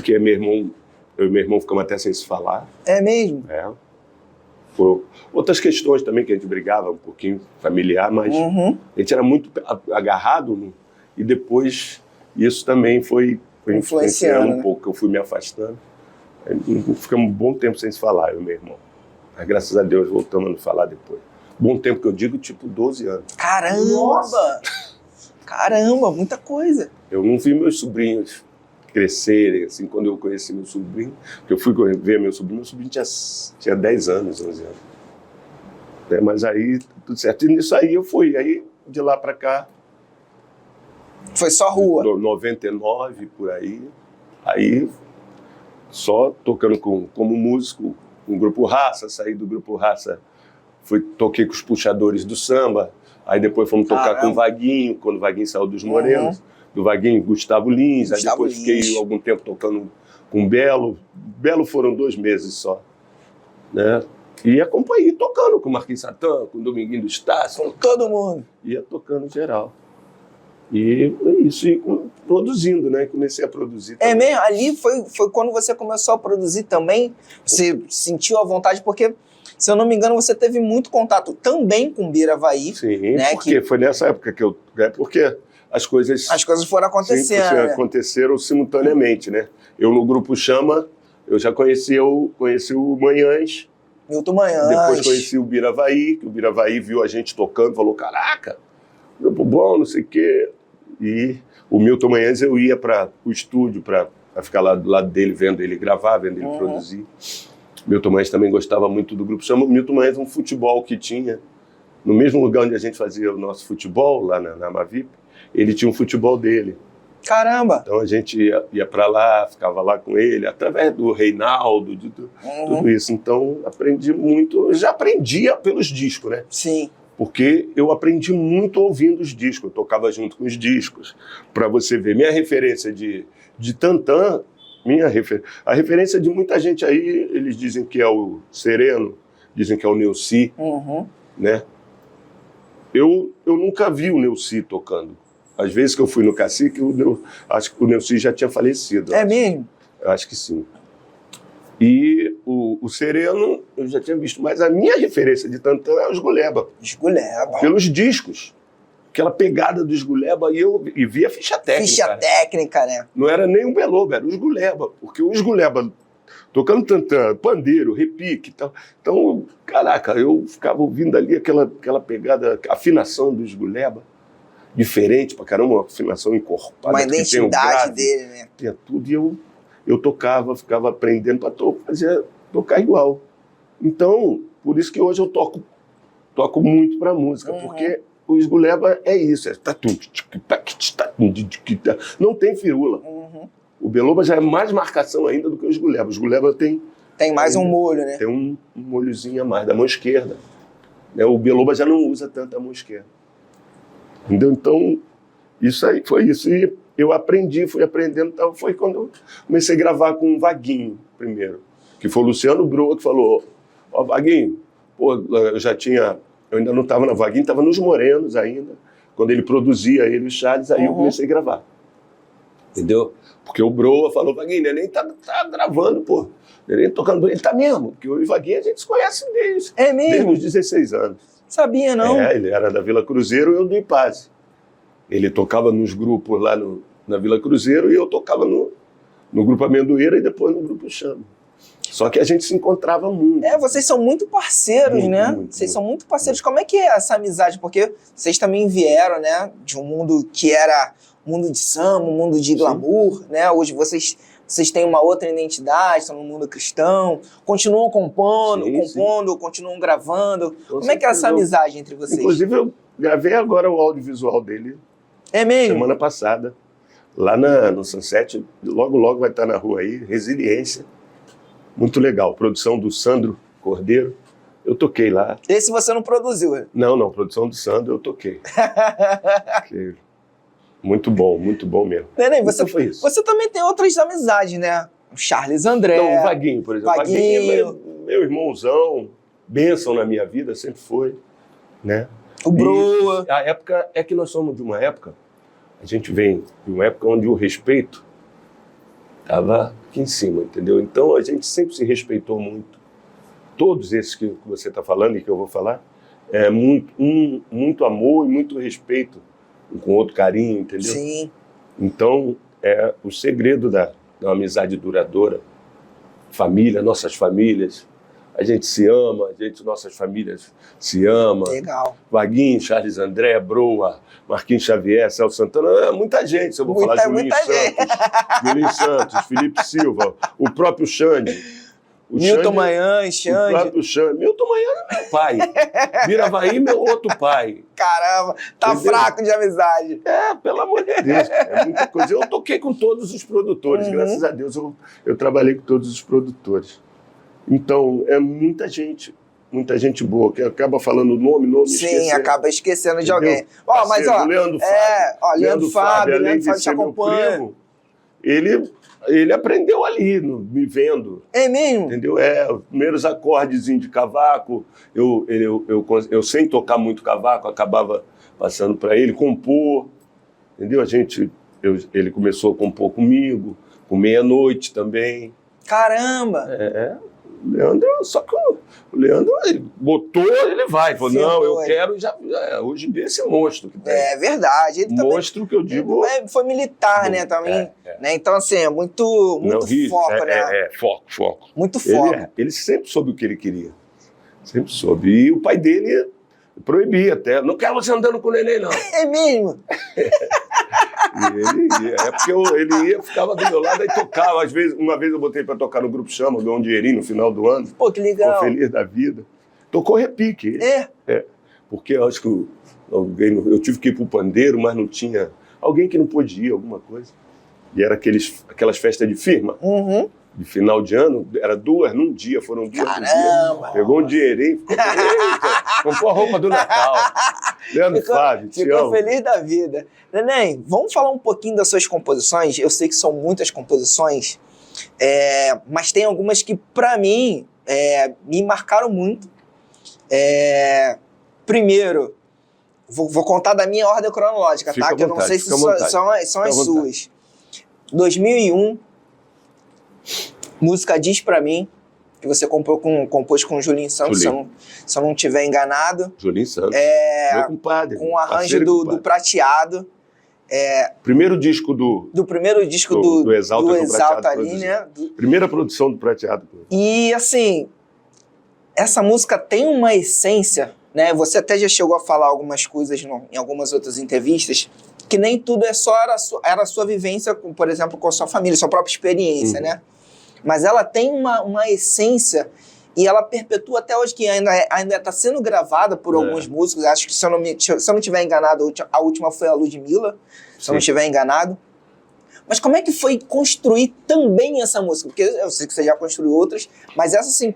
Que é meu irmão, eu e meu irmão ficamos até sem se falar. É mesmo? Por outras questões também que a gente brigava um pouquinho familiar, mas a gente era muito agarrado, e depois isso também foi influenciando um pouco, eu fui me afastando. Ficamos um bom tempo sem se falar, eu e meu irmão. Mas graças a Deus voltamos a nos falar depois. Bom tempo que eu digo, tipo 12 anos. Caramba! Nossa. Caramba, muita coisa. Eu não vi meus sobrinhos crescerem, assim, quando eu conheci meu sobrinho, porque eu fui ver meu sobrinho tinha 10 anos, 11 anos. Mas aí, tudo certo. E nisso aí eu fui, aí de lá pra cá... Foi só rua? 99, por aí só tocando como músico, com o Grupo Raça, saí do Grupo Raça, toquei com os Puxadores do Samba, aí depois fomos tocar com o Vaguinho, quando o Vaguinho saiu dos Morenos, do Vaguinho, Gustavo Lins, aí depois fiquei algum tempo tocando com o Belo. Belo foram 2 meses só, né? E acompanhei tocando com o Marquinhos Satã, com o Dominguinho do Estácio. Com todo mundo. Ia tocando geral. E isso, e produzindo, né? Comecei a produzir também. É mesmo? Ali foi quando você começou a produzir também? Você sentiu a vontade? Porque, se eu não me engano, você teve muito contato também com o Biravaí. Sim, né? porque foi nessa época que eu... Porque as coisas foram acontecendo, sim, né? aconteceram simultaneamente, né? Eu, no Grupo Chama, eu já conheci o Manhães. Milton Manhães. Depois conheci o Biravaí, que o Biravaí viu a gente tocando, falou, caraca, grupo bom, não sei o quê. E o Milton Manhães, eu ia para o estúdio para ficar lá do lado dele, vendo ele gravar, vendo ele produzir. Milton Manhães também gostava muito do Grupo Chama. O Milton Manhães, um futebol que tinha, no mesmo lugar onde a gente fazia o nosso futebol, lá na Amavip, ele tinha um futebol dele. Caramba! Então a gente ia para lá, ficava lá com ele, através do Reinaldo, de tudo isso. Então aprendi muito, eu já aprendia pelos discos, né? Sim. Porque eu aprendi muito ouvindo os discos, eu tocava junto com os discos. Para você ver, minha referência de Tantã, a referência de muita gente aí, eles dizem que é o Sereno, dizem que é o Neuci, né? Eu nunca vi o Neuci tocando. Às vezes que eu fui no Cacique, acho que o Neuci já tinha falecido. É mesmo? Eu acho que sim. E o Sereno eu já tinha visto, mas a minha referência de Tantã é os Guleba. Esguleba. Pelos discos. Aquela pegada dos Guleba, e via ficha técnica. Ficha técnica, né? Não era nem o Beloba, era os Guleba. Porque os Guleba, tocando Tantã, pandeiro, repique e tal. Então, caraca, eu ficava ouvindo ali aquela pegada, afinação dos Guleba. Diferente pra caramba, uma afinação encorpada. Uma identidade dele, né? Tinha tudo, e eu tocava, ficava aprendendo para tocar igual. Então, por isso que hoje eu toco muito para música, porque o Esguleba é isso, não tem firula. O Beloba já é mais marcação ainda do que o Esguleba. O Esguleba tem mais um molho, né? Tem um molhozinho a mais, da mão esquerda. O Beloba já não usa tanto a mão esquerda. Entendeu? Então, isso aí foi isso. E eu fui aprendendo, então foi quando eu comecei a gravar com o Vaguinho primeiro, que foi o Luciano Broa que falou, Vaguinho, pô, eu ainda não estava na Vaguinho, estava nos Morenos ainda, quando ele produzia, ele e o Charles, aí eu comecei a gravar. Entendeu? Porque o Broa falou, Vaguinho, nem tá gravando, pô. Nem tocando, ele tá mesmo, porque eu e o Vaguinho a gente se conhece desde os 16 anos. Sabia, não? Ele era da Vila Cruzeiro e eu do Ipase. Ele tocava nos grupos lá na Vila Cruzeiro e eu tocava no Grupo Amendoeira e depois no Grupo Chama. Só que a gente se encontrava muito. Vocês são muito parceiros, né? Vocês são muito parceiros. Como é que é essa amizade? Porque vocês também vieram, né, de um mundo que era um mundo de samba, um mundo de glamour, né? Hoje vocês têm uma outra identidade, estão no mundo cristão, continuam compondo, continuam gravando. Como é que é essa amizade entre vocês? Inclusive, eu gravei agora o audiovisual dele. É mesmo? Semana passada. Lá no Sunset, logo vai estar na rua aí, Resiliência. Muito legal. Produção do Sandro Cordeiro. Eu toquei lá. Esse você não produziu? Não. Produção do Sandro eu toquei. Muito bom mesmo. Neném, você também tem outras amizades, né? O Charles André. Não, o Vaguinho, por exemplo. Vaguinho é meu irmãozão, bênção na minha vida, sempre foi. Né? O Broa. A época é que nós somos de uma época, a gente vem de uma época onde o respeito estava aqui em cima, entendeu? Então a gente sempre se respeitou muito. Todos esses que você está falando e que eu vou falar, muito amor e muito respeito, com outro carinho, entendeu? Sim. Então, é o segredo da amizade duradoura. Família, nossas famílias, a gente se ama, nossas famílias se amam. Legal. Vaguinho, Charles André, Broa, Marquinhos Xavier, Celso Santana, muita gente. Se eu vou falar Julinho Santos, Felipe Silva, o próprio Xande. Milton Manhães, Xande. O próprio Xande. Milton Manhães é meu pai. Biravaí, meu outro pai. Caramba, tá Entendeu? fraco de amizade. Pelo amor de Deus, é muita coisa. Eu toquei com todos os produtores, graças a Deus eu trabalhei com todos os produtores. Então, é muita gente boa, que acaba falando o nome Sim, esquecendo. acaba esquecendo de Entendeu? alguém. Ó, mas ó, Leandro Fábio. Leandro Fábio além de te ser meu acompanha. primo, ele aprendeu ali, me vendo. É mesmo? Entendeu? Os primeiros acordes de cavaco, eu sem tocar muito cavaco, acabava passando para ele, compor, entendeu? Ele começou a compor comigo, com Meia-Noite também. Caramba! Leandro, só que o Leandro ele botou, ele vai. Falou, Sim, não, eu foi. quero hoje em dia esse monstro que tem. É verdade. Ele Monstro que eu digo. também foi militar, né, também. Né? Então, assim, é muito foco, né? Foco. Muito foco. Ele sempre soube o que ele queria. Sempre soube. E o pai dele proibia até. Não quero você andando com o neném, não. É mesmo? E ele ia. É porque ele ia, ficava do meu lado e tocava. Às vezes, uma vez eu botei para tocar no Grupo Chama, deu um dinheirinho no final do ano. Pô, que legal. Ficou feliz da vida. Tocou repique. Porque eu acho que eu tive que ir pro pandeiro, mas não tinha alguém que não podia ir, alguma coisa. E era aquelas festas de firma. De final de ano, era 2 num dia, foram 2 no dia. Pegou um dinheirinho, ficou comprou a roupa do Natal. Leandro Fábio, te amo. Ficou feliz da vida. Neném, vamos falar um pouquinho das suas composições? Eu sei que são muitas composições, mas tem algumas que, pra mim, me marcaram muito. Primeiro, vou contar da minha ordem cronológica, Fica tá? Que eu não sei se são as suas. 2001, música Diz Pra Mim, que você compôs com o Julinho Santos, se eu não estiver enganado. Julinho Santos, meu compadre. Com o arranjo do Prateado. Primeiro disco do primeiro disco do Exalta ali, né? Primeira produção do Prateado. E, assim, essa música tem uma essência, né? Você até já chegou a falar algumas coisas em algumas outras entrevistas, que nem tudo era a sua vivência, por exemplo, com a sua família, sua própria experiência, né? Mas ela tem uma essência e ela perpetua até hoje, que ainda está sendo gravada por alguns músicos. Acho que, se eu não estiver enganado, a última foi a Ludmilla, se eu não estiver enganado. Mas como é que foi construir também essa música? Porque eu sei que você já construiu outras, mas essa, assim,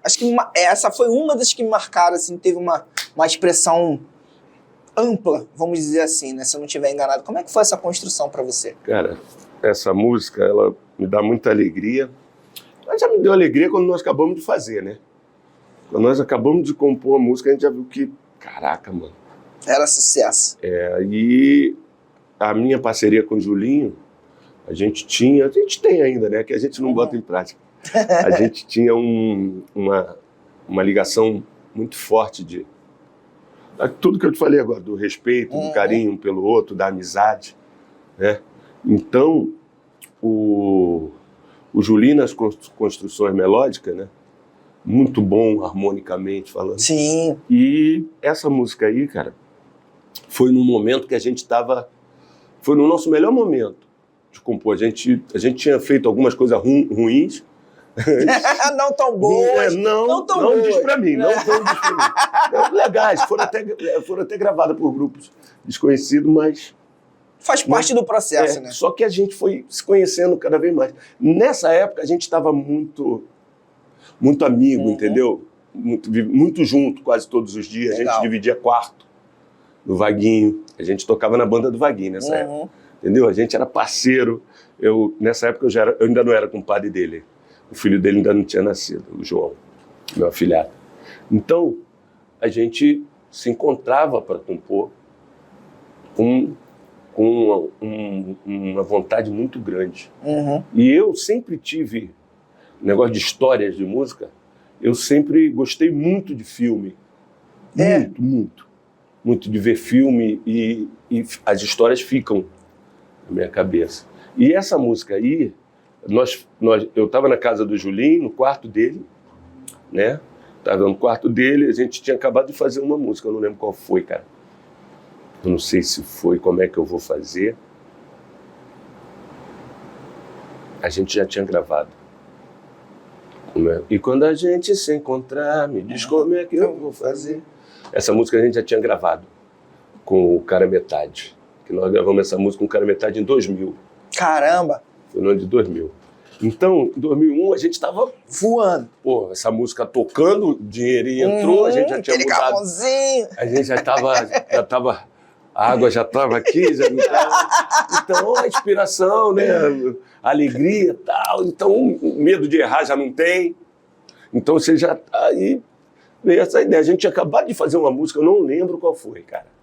acho que essa foi uma das que me marcaram, assim, teve uma expressão ampla, vamos dizer assim, né? Se eu não estiver enganado. Como é que foi essa construção para você? Cara, essa música, ela me dá muita alegria. Ela já me deu alegria quando nós acabamos de fazer, né? Quando nós acabamos de compor a música, a gente já viu que, caraca, mano. Era sucesso. E a minha parceria com o Julinho, a gente tem ainda, né? Que a gente não bota em prática. A gente tinha uma ligação muito forte de tudo que eu te falei agora, do respeito, do carinho um pelo outro, da amizade, né? Então, o Julinho nas construções melódicas, né? Muito bom harmonicamente falando. Sim. E essa música aí, cara, foi num momento que a gente estava... Foi no nosso melhor momento de compor. A gente tinha feito algumas coisas ruins. Não tão boas. Não diz pra mim. Não tão diz pra mim. Legais, foram até gravadas por grupos desconhecidos, mas... Faz parte do processo, né? Só que a gente foi se conhecendo cada vez mais. Nessa época, a gente estava muito amigo, entendeu? Muito junto, quase todos os dias. Legal. A gente dividia quarto no Vaguinho. A gente tocava na banda do Vaguinho nessa época. Entendeu? A gente era parceiro. Nessa época, eu ainda não era compadre dele. O filho dele ainda não tinha nascido, o João, meu afilhado. Então, a gente se encontrava para compor com uma vontade muito grande. E eu sempre tive negócio de histórias de música, eu sempre gostei muito de filme. Muito de ver filme e as histórias ficam na minha cabeça. E essa música aí, eu estava na casa do Julinho, no quarto dele, né? Estava no quarto dele, a gente tinha acabado de fazer uma música, eu não lembro qual foi, cara. Eu não sei se foi, como é que eu vou fazer. A gente já tinha gravado. E quando a gente se encontrar, me diz como é que eu vou fazer. Essa música a gente já tinha gravado. com o Cara Metade. Que nós gravamos essa música com o Cara Metade em 2000. Caramba! Foi no ano de 2000. Então, em 2001, a gente estava voando. Pô, essa música tocando, o dinheirinho entrou, a gente já tinha mudado. Carvãozinho. A gente já estava, a água já estava aqui, já não estava. Então, a inspiração, né? A alegria e tal. Então, o medo de errar já não tem. Então, você já... Aí veio essa ideia. A gente tinha acabado de fazer uma música, eu não lembro qual foi, cara.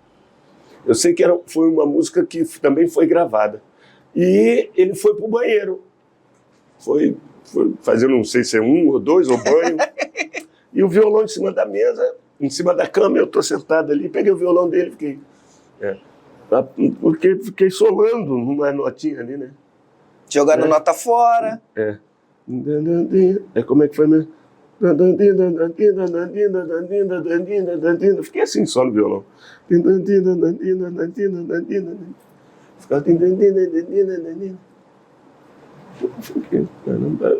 Eu sei que foi uma música que também foi gravada. E ele foi pro banheiro. Foi fazendo, não sei se é 1 ou 2, ou banho. E o violão em cima da mesa, em cima da cama, eu tô sentado ali, peguei o violão dele, fiquei solando numa notinha ali, né? Jogando nota fora. Como é que foi mesmo? Fiquei assim só no violão. E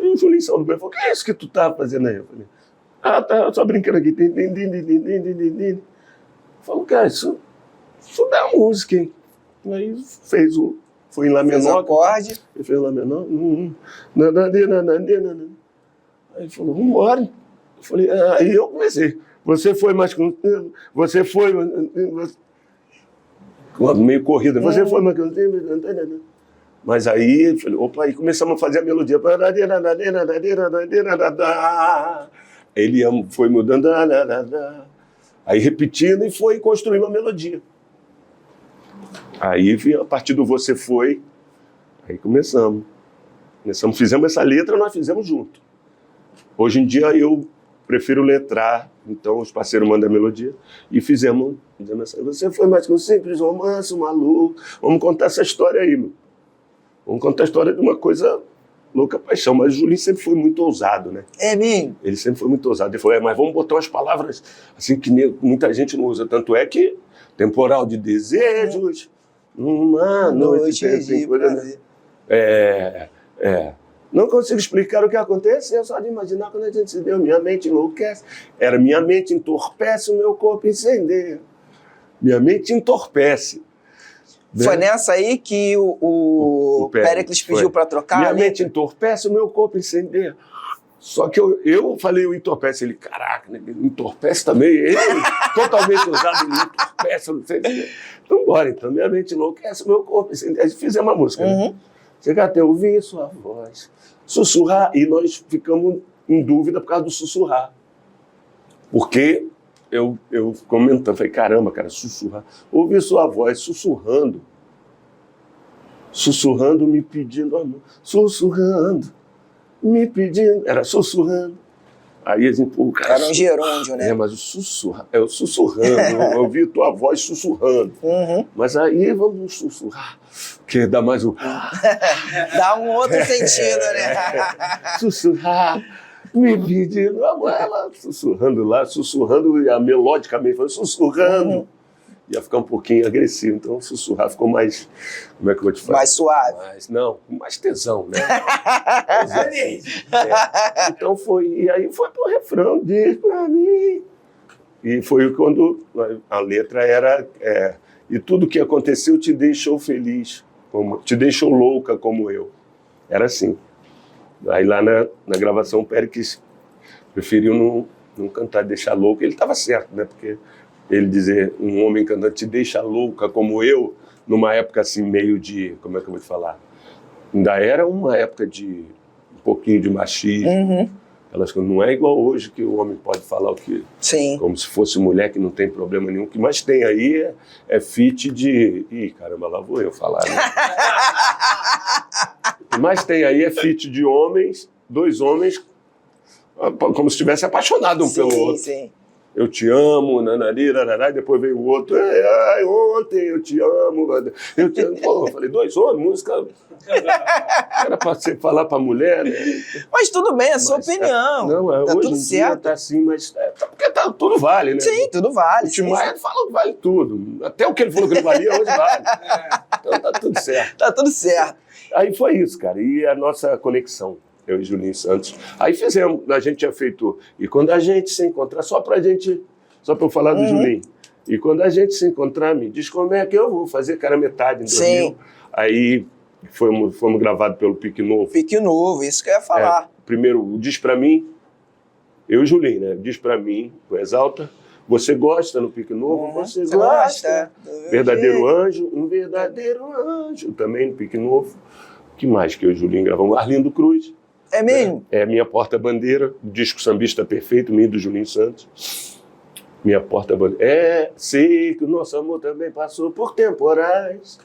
o Julinho saiu do banho e falou: o que é isso que tu tá fazendo aí? Eu falei: tá só brincando aqui. Falou: cara, isso dá música, hein? Aí foi em Lá menor. Fez acorde. Ele fez Lá menor. Aí ele falou: vambora. Eu falei: aí eu comecei. Você foi mais com. Você foi. Meio corrida. Você foi mais com. Mas aí, falei, opa, aí começamos a fazer a melodia. Ele foi mudando. Aí repetindo e foi construindo uma melodia. Aí, a partir do Você Foi, aí começamos. Fizemos essa letra, nós fizemos junto. Hoje em dia eu prefiro letrar, então os parceiros mandam a melodia. E fizemos essa. Você foi mais que um simples romance, um maluco. Vamos contar essa história aí, meu. Vamos contar a história de uma coisa louca paixão. Mas o Julinho sempre foi muito ousado, né? É mesmo? Ele sempre foi muito ousado. Ele falou: mas vamos botar umas palavras assim que muita gente não usa. Tanto é que temporal de desejos, uma noite de prazer. Não consigo explicar o que aconteceu, só de imaginar quando a gente se deu. Minha mente enlouquece. Era minha mente entorpece, o meu corpo incendeia. Minha mente entorpece. Foi nessa aí que o Péricles pediu para trocar? Minha mente entorpece, o meu corpo incendeia. Só que eu falei o entorpece. Ele: caraca, né? Entorpece também. Ele, totalmente usado, ele entorpece. Não sei. Então, bora. Então, minha mente enlouquece, o meu corpo incendeia. Fizemos uma música. Né? Chega até ouvir sua voz, sussurrar. E nós ficamos em dúvida por causa do sussurrar. Porque eu comentando, falei: caramba, cara, sussurrar. Ouvir sua voz sussurrando. Sussurrando, me pedindo amor. Sussurrando, me pedindo. Era sussurrando. Aí a gente, pô, cara. Era um gerúndio, né? Mas o sussurrando. Eu ouvi tua voz sussurrando. Mas aí vamos sussurrar. Que dá mais um. Dá um outro sentido, né? Sussurrar. Me pedindo, ela sussurrando lá, sussurrando, e a melodicamente foi sussurrando. Ia ficar um pouquinho agressivo, então sussurrar ficou mais, como é que eu vou te falar? Mais suave. Mais tesão, né? Então foi, e aí foi pro refrão, diz pra mim. E foi quando a letra era, e tudo que aconteceu te deixou feliz, te deixou louca como eu. Era assim. Aí lá na gravação o Péricles preferiu não cantar Deixar Louca. Ele estava certo, né? Porque ele dizer um homem cantando te deixa louca como eu, numa época assim meio de, como é que eu vou te falar? Ainda era uma época de um pouquinho de machismo. Elas não é igual hoje que o homem pode falar o que... Sim. Como se fosse mulher que não tem problema nenhum. O que mais tem aí é feat de... Ih, caramba, lá vou eu falar, né? O que mais tem aí é feat de homens, 2 homens, como se estivessem apaixonados um pelo outro. Sim. Eu te amo, nanari, e depois veio o outro, ontem eu te amo. Pô, eu falei, 2 homens, música... Era pra você falar pra mulher, né? Mas tudo bem, é a sua opinião. Tá hoje tudo em dia certo. Tá assim, mas... porque tudo vale, né? Sim, tudo vale. O Tim Maia fala que vale tudo. Até o que ele falou que não valia, hoje vale. Então tá tudo certo. Tá tudo certo. Aí foi isso, cara. E a nossa conexão, eu e Julinho Santos. Aí fizemos, a gente tinha feito... E quando a gente se encontrar, só pra eu falar do Julinho. E quando a gente se encontrar, me diz como é que eu vou fazer, cara, metade em 2000. Sim. Aí fomos gravados pelo Pique Novo. Pique Novo, isso que eu ia falar. Primeiro, o Diz Pra Mim, eu e o Julinho, né? Diz Pra Mim, o Exalta. Você gosta no Pique Novo? Você gosta. Verdadeiro Anjo, um verdadeiro anjo. Também no Pique Novo. O que mais que eu e o Julinho gravamos? Arlindo Cruz. É mesmo? É Minha Porta-Bandeira, o disco Sambista Perfeito, minha e do Julinho Santos. Minha Porta-Bandeira. Sei que o nosso amor também passou por temporais.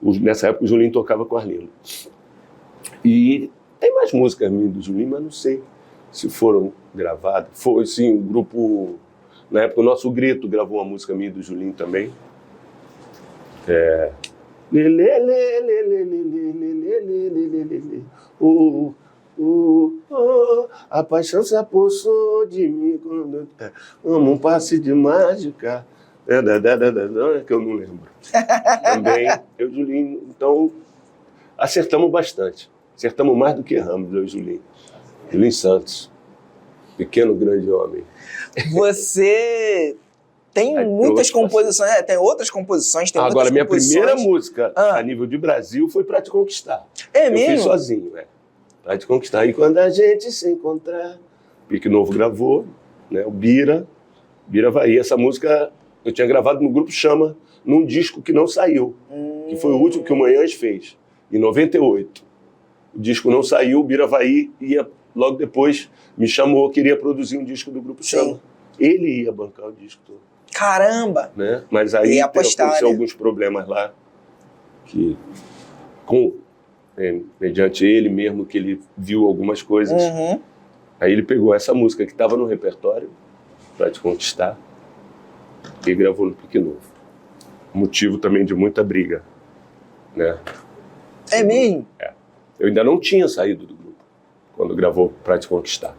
Nessa época o Julinho tocava com o Arlindo. E tem mais músicas minhas do Julinho, mas não sei se foram gravadas. Foi sim, o grupo... Na época o Nosso Grito gravou uma música minha e do Julinho também. A paixão se apossou de mim quando um passe de mágica. Que eu não lembro. Também, eu e o Julinho, então acertamos bastante. Acertamos mais do que erramos, eu e o Julinho. Julinho Santos, pequeno grande homem. Você tem muitas composições, tem outras composições, tem Agora, minha composições. primeira música a nível de Brasil foi Pra Te Conquistar. É eu mesmo? fiz sozinho, Pra Te Conquistar. E quando a gente se encontrar, Pique Novo gravou, né? O Bira vai. E essa música eu tinha gravado no Grupo Chama, num disco que não saiu, que foi o último que o Manhãs fez, em 98. O disco não saiu, o Bira vai ia logo depois me chamou, queria produzir um disco do Grupo Chama. Ele ia bancar o disco todo. Caramba! Né? Mas aí aconteceu alguns problemas lá, mediante ele mesmo, que ele viu algumas coisas. Aí ele pegou essa música que estava no repertório, Pra Te Conquistar, e gravou no Pique Novo. Motivo também de muita briga. Né? É mesmo? Eu ainda não tinha saído do grupo quando gravou Pra Te Conquistar.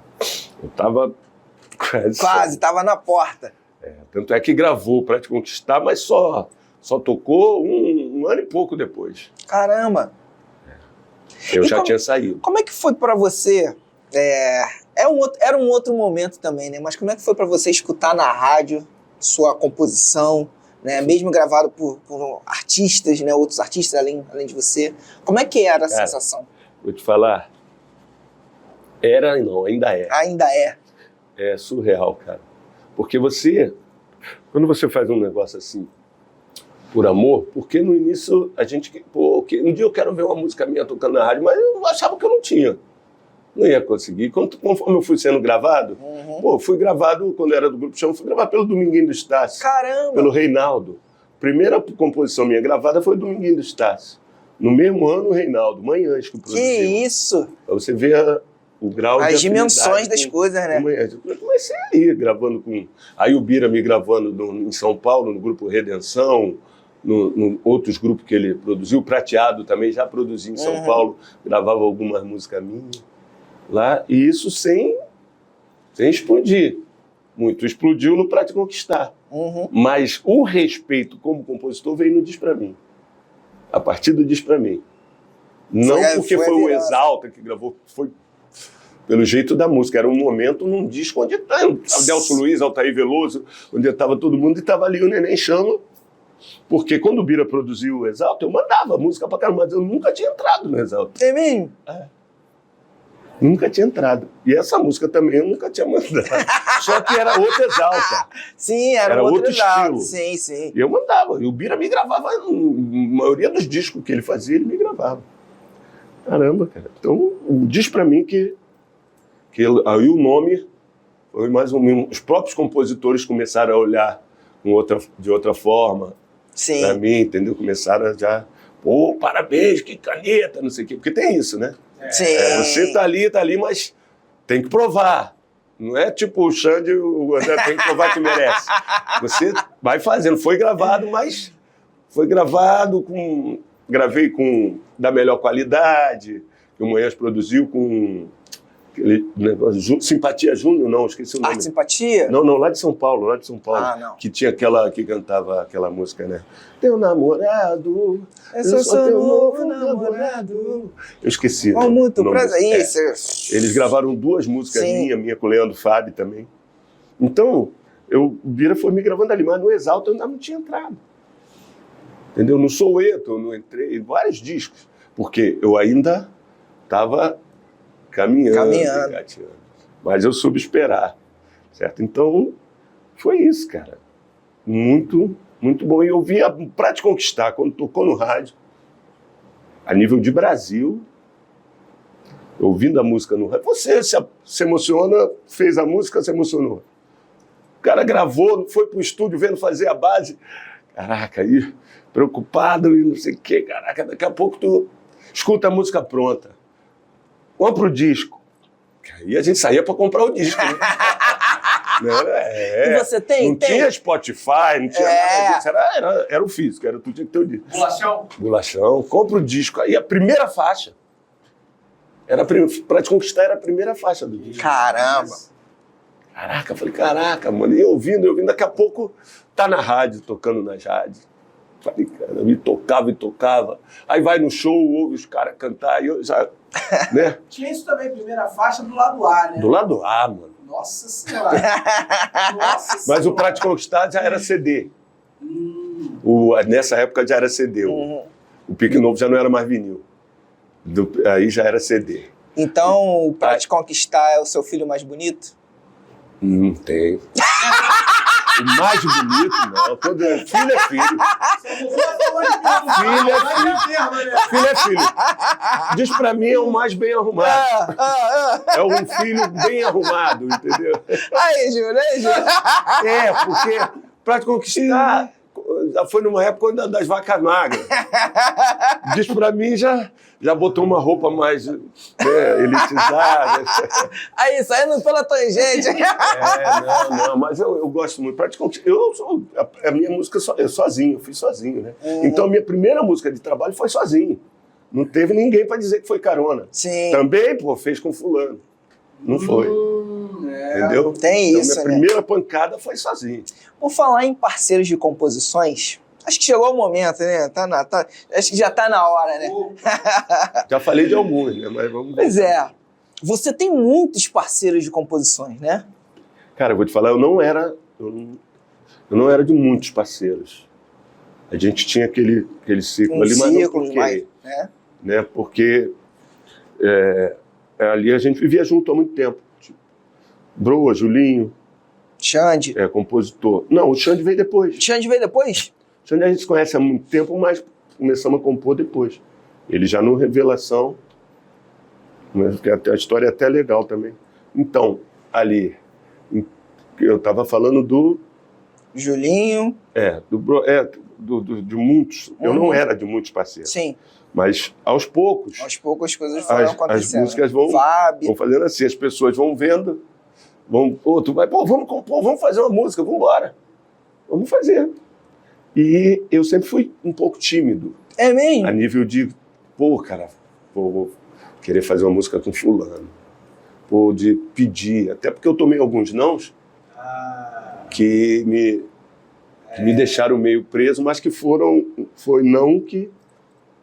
Eu estava quase, estava na porta. Tanto é que gravou Pra Te Conquistar, mas só tocou um ano e pouco depois. Caramba! Eu já tinha saído. Como é que foi para você? Era um outro momento também, né? Mas como é que foi para você escutar na rádio sua composição, né? Mesmo gravado por artistas, né? Outros artistas além de você? Como é que era a sensação? Vou te falar, era e não, ainda é. Ainda é. É surreal, cara. Porque quando você faz um negócio assim, por amor, porque no início a gente, um dia eu quero ver uma música minha tocando na rádio, mas eu achava que eu não tinha. Não ia conseguir. Conforme eu fui sendo gravado, fui gravado, quando era do Grupo Chama, fui gravado pelo Dominguinho do Estácio. Caramba! Pelo Reinaldo. Primeira composição minha gravada foi do Dominguinho do Estácio. No mesmo ano, o Reinaldo, Manhãs, que produziu. Que isso! Pra você ver o grau de as dimensões das coisas, né? Eu comecei aí, gravando com... Aí o Bira me gravando em São Paulo, no Grupo Redenção, no outros grupos que ele produziu. O Prateado também já produzia em São Paulo, gravava algumas músicas minhas lá. E isso sem explodir muito. Explodiu no Pra Te Conquistar. Mas o respeito como compositor veio no Diz Pra Mim. A partir do Diz Pra Mim. Não porque foi o Exalta que gravou, foi pelo jeito da música. Era um momento num disco onde Adelso Luiz, Altair Veloso, onde estava todo mundo e estava ali o Neném Chama. Porque quando o Bira produziu o Exalta, eu mandava música pra caramba, mas eu nunca tinha entrado no Exalta. É mesmo? Nunca tinha entrado. E essa música também eu nunca tinha mandado. Só que era outro Exalta. Sim, era outro estilo. Sim, sim. E eu mandava. E o Bira me gravava, a maioria dos discos que ele fazia, ele me gravava. Caramba, cara. Então, diz pra mim que aí o nome foi mais ou menos... Os próprios compositores começaram a olhar de outra forma. Sim. Pra mim, entendeu? Começaram a já... Pô, parabéns, que caneta, não sei o quê. Porque tem isso, né? Sim. Você tá ali, mas tem que provar. Não é tipo o Xande, o André tem que provar que merece. Você vai fazendo. Foi gravado, mas foi gravado com... Gravei com da melhor qualidade, que o Manhãs produziu com aquele negócio, Simpatia Júnior, não, esqueci o nome. Arte Simpatia? Não, lá de São Paulo. Não. Que tinha aquela que cantava aquela música, né? Teu namorado, eu sou seu novo namorado. Eu esqueci. Com muito prazer. Isso. Eles gravaram 2 músicas minha com o Leandro Fábio também. Então, o Bira foi me gravando ali, mas no Exalta eu ainda não tinha entrado. Entendeu? No Soweto eu não entrei, vários discos, porque eu ainda estava caminhando. Engateando. Mas eu soube esperar, certo? Então, foi isso, cara. Muito, muito bom. E eu vi Pra Te Conquistar, quando tocou no rádio, a nível de Brasil, ouvindo a música no rádio. Você se emociona, fez a música, se emocionou. O cara gravou, foi pro estúdio vendo fazer a base. Caraca, aí, preocupado e não sei o quê. Caraca, daqui a pouco tu escuta a música pronta. Compra o disco. Aí a gente saía para comprar o disco. Né? E você tem? Não tinha Spotify, não tinha nada disso. Era o físico, tu tinha que ter o disco. Bolachão. Compra o disco. Aí a primeira faixa. Pra Te Conquistar era a primeira faixa do disco. Caramba! Caraca, eu falei, caraca, mano. E eu ouvindo, daqui a pouco tá na rádio, tocando nas rádios. Falei, cara, me tocava. Aí vai no show, ouve os caras cantar, e eu já, né? Tinha isso também, primeira faixa do lado A, né? Do lado A, mano. Nossa Senhora. Mas o Pra Te Conquistar já era CD. Nessa época já era CD. O Pique Novo já não era mais vinil. Aí já era CD. Então, o Pra Te Conquistar é o seu filho mais bonito? Não tem. O mais bonito, não. Filho é filho. Filho é filho. Diz pra mim, é o mais bem arrumado. É um filho bem arrumado, entendeu? Aí, Júlio. Porque Pra Te Conquistar já foi numa época das vacas magras. Diz pra mim, já botou uma roupa mais elitizada. Aí, saindo pela tangente. Não, mas eu gosto muito. Pra Te Conquistar, a minha música, eu sozinho, eu fiz sozinho, né? Então, a minha primeira música de trabalho foi sozinho. Não teve ninguém pra dizer que foi carona. Sim. Também, fez com fulano. Não foi. Entendeu? Tem então, isso, minha primeira pancada foi sozinho. Por falar em parceiros de composições, acho que chegou o momento, né? Acho que já tá na hora, né? Já falei de alguns, né? Mas vamos ver. Pois é. Você tem muitos parceiros de composições, né? Cara, eu vou te falar, eu não era de muitos parceiros. A gente tinha aquele ciclo ali, mas não porque, né? Porque ali a gente vivia junto há muito tempo. Tipo, Broa, Julinho. Xande. Compositor. Não, o Xande veio depois. Xande veio depois? Xande a gente se conhece há muito tempo, mas começamos a compor depois. Ele já no Revelação, a história é até legal também. Então, ali, eu estava falando do... Julinho. De muitos. Eu não era de muitos parceiros. Sim. Mas, aos poucos... As coisas foram acontecendo. As músicas vão fazendo assim, as pessoas vão vendo, vamos compor, vamos fazer uma música, vamos embora. Vamos fazer. E eu sempre fui um pouco tímido. É mesmo? A nível de, vou querer fazer uma música com fulano. De pedir. Até porque eu tomei alguns nãos que me deixaram meio preso, mas que foi não que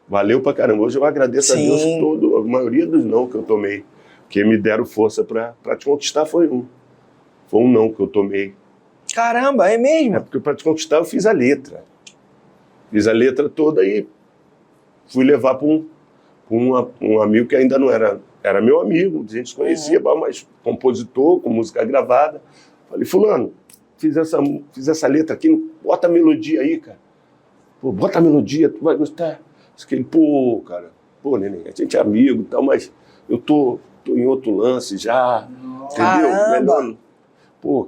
valeu pra caramba. Hoje eu agradeço a Deus a maioria dos não que eu tomei, que me deram força pra Te Conquistar foi um não que eu tomei. Caramba, é mesmo? Porque Pra Te Conquistar eu fiz a letra. Fiz a letra toda e fui levar para um amigo que ainda não era meu amigo, a gente se conhecia, mas compositor, com música gravada. Falei, fulano, fiz essa letra aqui, bota a melodia aí, cara. Bota a melodia, tu vai gostar. Ele, neném, a gente é amigo e tal, mas eu tô em outro lance já, entendeu? Melhor.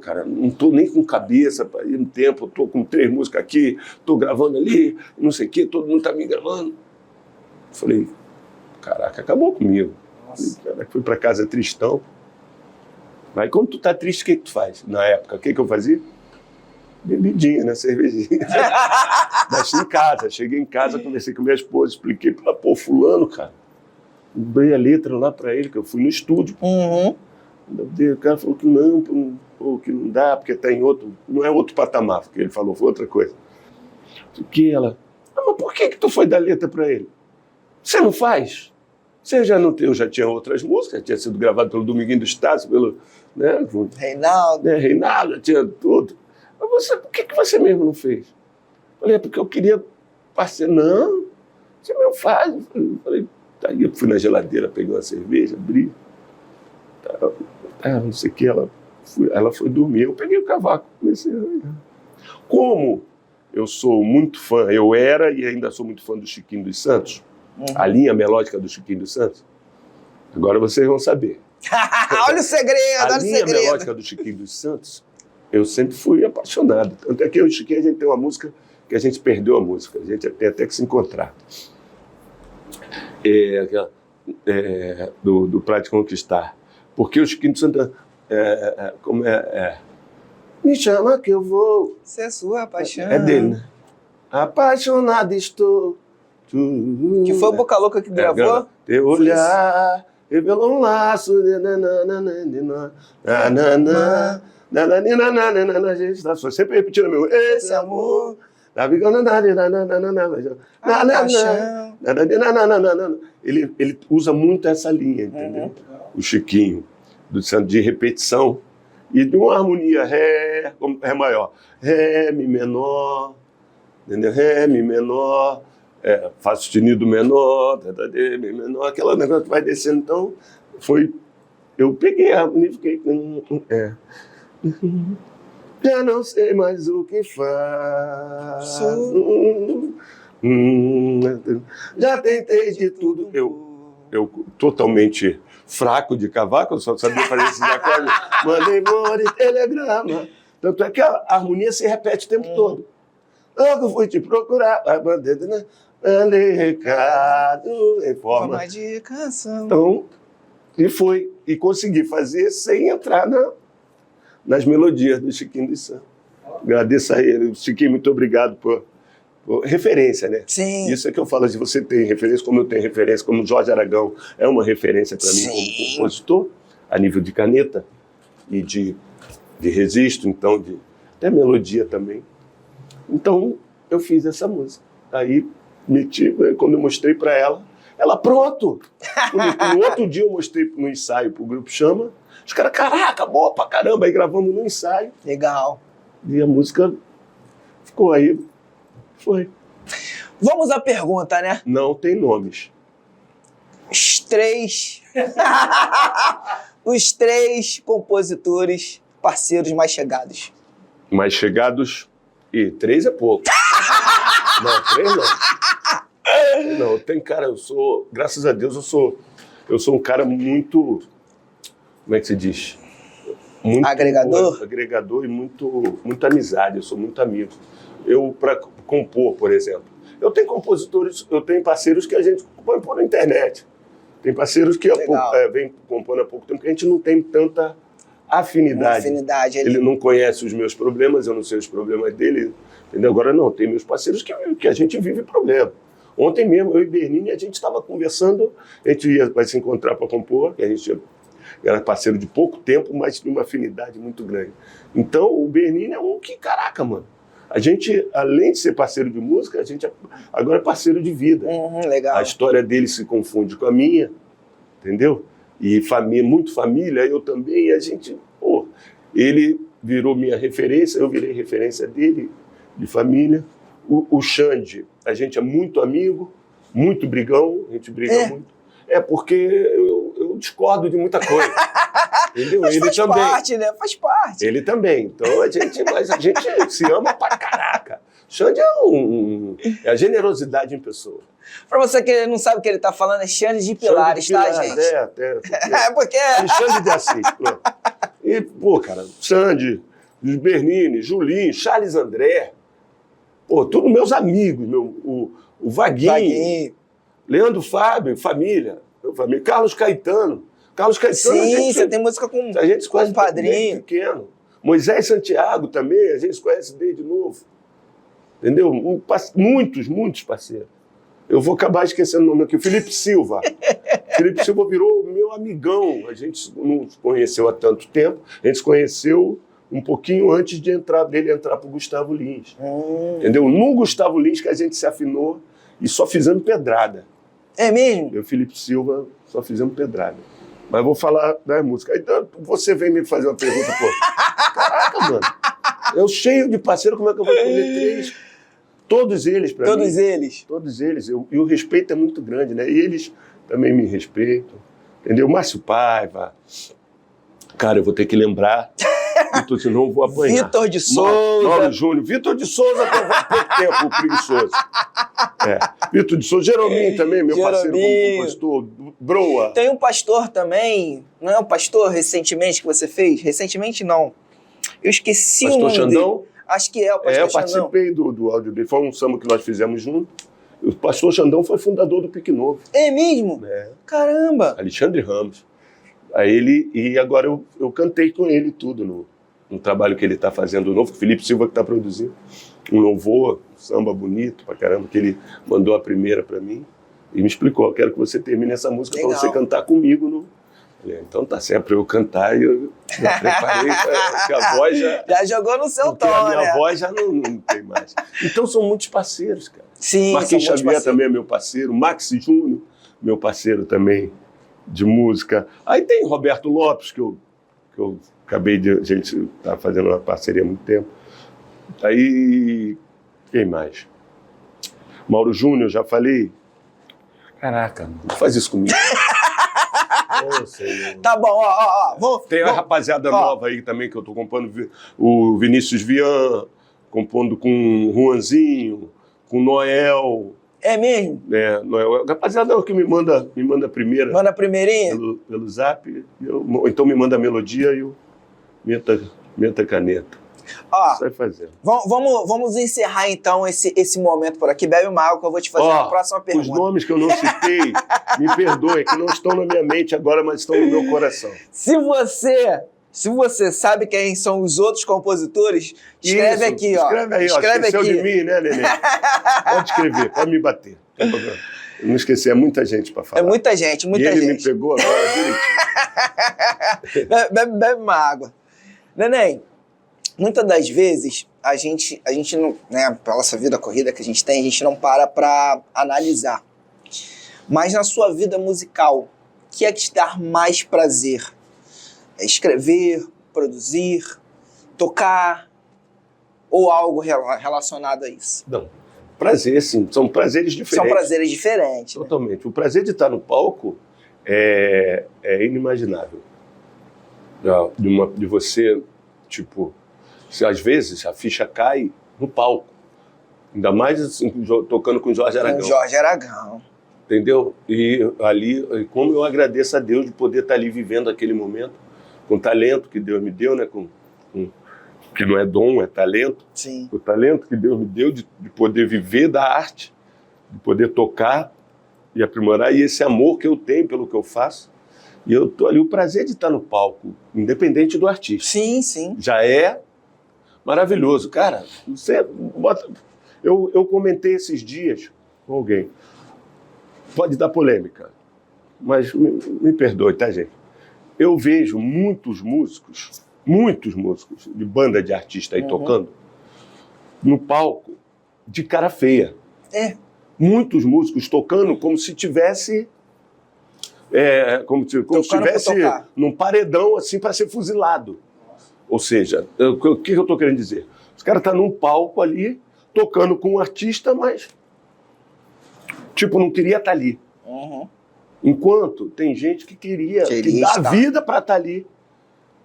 Cara, não tô nem com cabeça para ir no tempo, tô com 3 músicas aqui, tô gravando ali, não sei o quê, todo mundo tá me gravando. Falei, caraca, acabou comigo. Fui para casa tristão. Mas quando tu tá triste, o que tu faz? Na época, o que eu fazia? Bebidinha, né? Cervejinha. Mas em casa, cheguei em casa, conversei com minha esposa, expliquei pra fulano, cara. Dei a letra lá pra ele, que eu fui no estúdio. O cara falou que que não dá, porque tá em outro, não é outro patamar, porque ele falou, foi outra coisa. Que ela, mas por que tu foi dar letra pra ele? Você não faz? Você já não tem, eu já tinha outras músicas, tinha sido gravado pelo Dominguinho do Estácio, pelo, né, Reinaldo. Reinaldo, tinha tudo. Mas por que você mesmo não fez? Falei, é porque eu queria parceiro. Não, você mesmo faz. Falei, aí eu fui na geladeira, peguei uma cerveja, abri. Não sei o que, ela foi dormir. Eu peguei o cavaco, comecei a arranhar. Como eu sou muito fã, eu era e ainda sou muito fã do Chiquinho dos Santos, a linha melódica do Chiquinho dos Santos, agora vocês vão saber. Olha o segredo, olha o A linha segredo. melódica do Chiquinho dos Santos, eu sempre fui apaixonado. Tanto é que eu e o Chiquinho, a gente tem uma música que a gente perdeu a música, a gente tem até que se encontrar. Do Pra Te Conquistar. Porque o Chiquinho dos Santos, me chama que eu vou. Isso é sua paixão. É dele, né? Apaixonado estou. Que foi o Boca Louca que gravou? Teu olhar revelou um laço. Gente, tá sempre repetindo meu. Esse amor. Ele usa muito essa linha, entendeu? O Chiquinho, de repetição e de uma harmonia ré maior, ré, mi menor, entendeu? Ré, mi menor, fá sustenido menor, mi menor, aquela negócio que vai descendo. Então, eu peguei a harmonia e fiquei. Já não sei mais o que faço. Já tentei de tudo. Eu totalmente fraco de cavaco, eu só sabia fazer esses acordes. Mandei embora em telegrama. Tanto é que a harmonia se repete o tempo todo. Logo fui te procurar. Mandei recado em forma de canção. Então, e consegui fazer sem entrar nas melodias do Chiquinho dos Santos. Agradeço a ele. Chiquinho, muito obrigado por referência, né? Sim. Isso é que eu falo, de você ter referência, como eu tenho referência, como o Jorge Aragão é uma referência para mim como compositor, a nível de caneta e de registro, então, até melodia também. Então, eu fiz essa música. Aí, quando eu mostrei para ela, pronto! No outro dia eu mostrei no ensaio pro Grupo Chama, os caras, caraca, boa pra caramba, aí gravamos no ensaio. Legal. E a música ficou aí. Foi. Vamos à pergunta, né? Não tem nomes. Os três compositores parceiros mais chegados. Mais chegados? 3 é pouco. Não, 3 não. Não, tem cara, graças a Deus, eu sou um cara muito, como é que se diz? Muito agregador? Agregador e muito amizade, eu sou muito amigo. Para compor, por exemplo, eu tenho parceiros que a gente compõe por internet. Tem parceiros que vem compondo há pouco tempo, que a gente não tem tanta afinidade. Ele não conhece os meus problemas, eu não sei os problemas dele. Entendeu? Agora não, tem meus parceiros que a gente vive problema. Ontem mesmo, eu e Bernini, a gente estava conversando, a gente vai se encontrar para compor, que a gente era parceiro de pouco tempo, mas de uma afinidade muito grande. Então, o Bernini é um que, caraca, mano. A gente, além de ser parceiro de música, a gente agora é parceiro de vida. Legal. A história dele se confunde com a minha, entendeu? E muito família, eu também, e a gente, ele virou minha referência, eu virei referência dele, de família. O Xande, a gente é muito amigo, muito brigão, a gente briga muito. Porque eu discordo de muita coisa. Entendeu? Mas ele faz também. parte, né? Faz parte. Ele também. Então a gente se ama pra caraca. Xande é a generosidade em pessoa. Pra você que não sabe o que ele tá falando, é Xande de Pilares, tá, gente? Porque... Xande de Assis, pronto. E, cara, Xande, Bernini, Julinho, Charles André, todos meus amigos, o Vaguinho, Leandro Fábio, família, Carlos Caetano. Sim, você tem música com a gente se conhece um padrinho. Pequeno. Moisés Santiago também, a gente se conhece desde novo. Entendeu? Muitos parceiros. Eu vou acabar esquecendo o nome aqui. O Felipe Silva. Felipe Silva virou meu amigão. A gente não se conheceu há tanto tempo. A gente se conheceu um pouquinho antes dele entrar para o Gustavo Lins. Entendeu? No Gustavo Lins que a gente se afinou e só fizemos pedrada. É mesmo? Eu e o Felipe Silva só fizemos pedrada. Mas vou falar da música. Então, você vem me fazer uma pergunta, caraca, mano. Eu cheio de parceiro, como é que eu vou escolher 3? Todos eles, para mim. Todos eles. Todos eles. E o respeito é muito grande, né? E eles também me respeitam. Entendeu? Márcio Paiva. Cara, eu vou ter que lembrar, Vitor, senão eu vou apanhar. Vitor de Souza. Mauro Júnior. Vitor de Souza tem pouco tempo, preguiçoso. Vitor de Souza. Jerominho também, meu parceiro como compositor. Broa. Tem um pastor também, não é um pastor recentemente que você fez? Recentemente não. Eu esqueci Pastor o nome Xandão? dele. Acho que é o pastor Eu Xandão. participei do áudio dele. Foi um samba que nós fizemos junto. O pastor Xandão foi fundador do Pique Novo. É mesmo? Caramba. Alexandre Ramos. Aí ele, e agora eu cantei com ele tudo no trabalho que ele está fazendo novo, Felipe Silva que está produzindo. Um louvor, um samba bonito pra caramba, que ele mandou a primeira para mim e me explicou, eu quero que você termine essa música para você cantar comigo. Então tá certo para eu cantar e eu já preparei, porque a voz já jogou no seu tom, a minha né? voz já não tem mais. Então são muitos parceiros, cara. Sim, Marquinhos Xavier também é meu parceiro, Max Júnior, meu parceiro também de música. Aí tem Roberto Lopes, que eu acabei de... A gente tá fazendo uma parceria há muito tempo. Aí... Quem mais? Mauro Júnior, já falei. Caraca, não faz isso comigo. Tá bom, ó. Tem a rapaziada nova aí também que eu tô compondo. O Vinícius Vian, compondo com o Juanzinho, com o Noel. É mesmo? Noel. Rapaziada que me manda a primeira. Manda a primeirinha? Pelo zap. Ou então me manda a melodia e eu meta a caneta. Ó, sai fazendo. Vamos encerrar então esse momento por aqui. Bebe uma água que eu vou te fazer a próxima pergunta. Os nomes que eu não citei, me perdoe, que não estão na minha mente agora, mas estão no meu coração. Se você sabe quem são os outros compositores, escreve aqui, ó. Escreve aí, esqueceu aqui de mim, né, Nenê? Pode escrever, pode me bater. Não tem problema. Eu não esqueci, é muita gente para falar. É muita gente. Ele me pegou agora direitinho. Bebe uma água. Neném, muitas das vezes, a gente não, né, pela essa vida corrida que a gente não para analisar. Mas na sua vida musical, o que é que te dá mais prazer? É escrever, produzir, tocar ou algo relacionado a isso? Não. Prazer, sim. São prazeres diferentes. São prazeres diferentes. Totalmente. Né? O prazer de estar no palco é inimaginável. De você, tipo... Às vezes a ficha cai no palco. Ainda mais assim, tocando com o Jorge Aragão. Com o Jorge Aragão. Entendeu? E ali, como eu agradeço a Deus de poder estar ali vivendo aquele momento, com o talento que Deus me deu, né? Que não é dom, é talento. Sim. O talento que Deus me deu de poder viver da arte, de poder tocar e aprimorar, e esse amor que eu tenho pelo que eu faço. E eu tô ali, o prazer de estar no palco, independente do artista. Sim, sim. Já é maravilhoso. Cara, você bota... Eu comentei esses dias com alguém. Pode dar polêmica, mas me perdoe, tá, gente? Eu vejo muitos músicos de banda de artista aí tocando no palco de cara feia. Muitos músicos tocando como se tivesse... como se estivesse num paredão assim para ser fuzilado. Ou seja, o que eu estou querendo dizer? Os caras estão num palco ali, tocando com um artista, mas tipo, não queria estar ali. Enquanto tem gente que queria que dá vida para estar ali.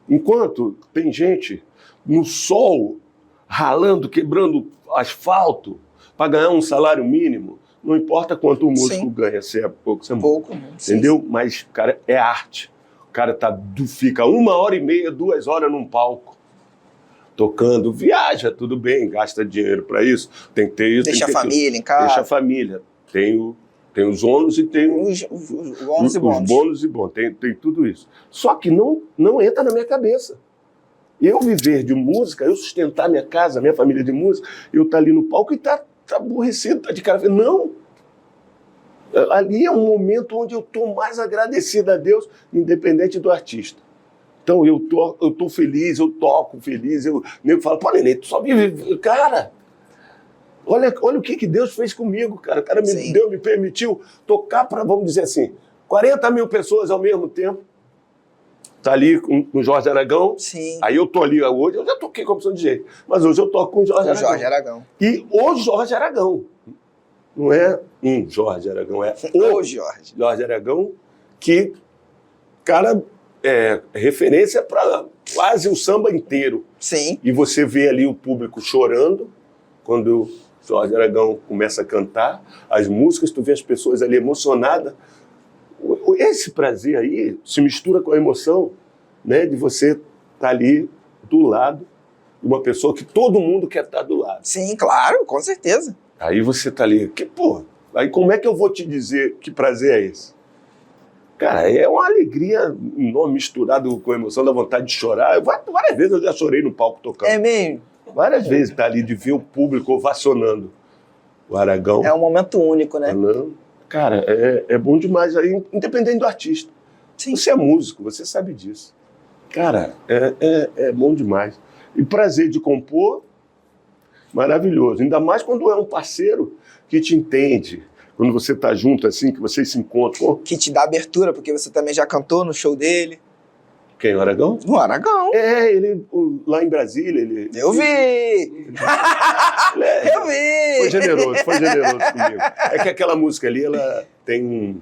Enquanto tem gente no sol, ralando, quebrando asfalto, para ganhar um salário mínimo, não importa quanto o músico ganha, se é pouco, se é muito. Entendeu? Sim. Mas, cara, é arte. O cara fica 1h30, 2 horas num palco, tocando, viaja, tudo bem, gasta dinheiro para isso, tem que ter isso. Deixa a família em casa. Deixa a família. Tem os ônus e tem os bônus e bônus. Os bônus e bônus, tem tudo isso. Só que não entra na minha cabeça. Eu viver de música, eu sustentar minha casa, minha família de música, eu estar ali no palco e tá aborrecido, tá de cara. Não. Ali é um momento onde eu estou mais agradecido a Deus, independente do artista. Então eu tô feliz, eu toco feliz, o nego fala, pô, Nenê, tu só vive... Cara, olha o que Deus fez comigo, cara. O cara me permitiu tocar para, vamos dizer assim, 40 mil pessoas ao mesmo tempo. tá ali com o Jorge Aragão. Sim. Aí eu tô ali hoje, eu já toquei com a opção de jeito, mas hoje eu toco com o Jorge Aragão. Jorge Aragão. E o Jorge Aragão. Não é um Jorge Aragão, é O o Jorge. Jorge Aragão, que, cara, é referência para quase o samba inteiro. Sim. E você vê ali o público chorando quando o Jorge Aragão começa a cantar as músicas, tu vê as pessoas ali emocionadas. Esse prazer aí se mistura com a emoção, né, de você estar ali do lado de uma pessoa que todo mundo quer estar do lado. Sim, claro, com certeza. Aí você tá ali, aí como é que eu vou te dizer que prazer é esse? Cara, é uma alegria enorme, misturado com a emoção da vontade de chorar. Várias vezes eu já chorei no palco tocando. É mesmo? Várias vezes tá ali de ver o público ovacionando o Aragão. É um momento único, né? Falando. Cara, é bom demais, aí, independente do artista. Sim. Você é músico, você sabe disso. Cara, é bom demais. E prazer de compor, maravilhoso. Ainda mais quando é um parceiro que te entende. Quando você tá junto, assim, que vocês se encontram. Que te dá abertura, porque você também já cantou no show dele. Quem, o Aragão? No Aragão. Ele lá em Brasília, ele... Eu vi! Eu vi! Foi generoso comigo. É que aquela música ali, ela tem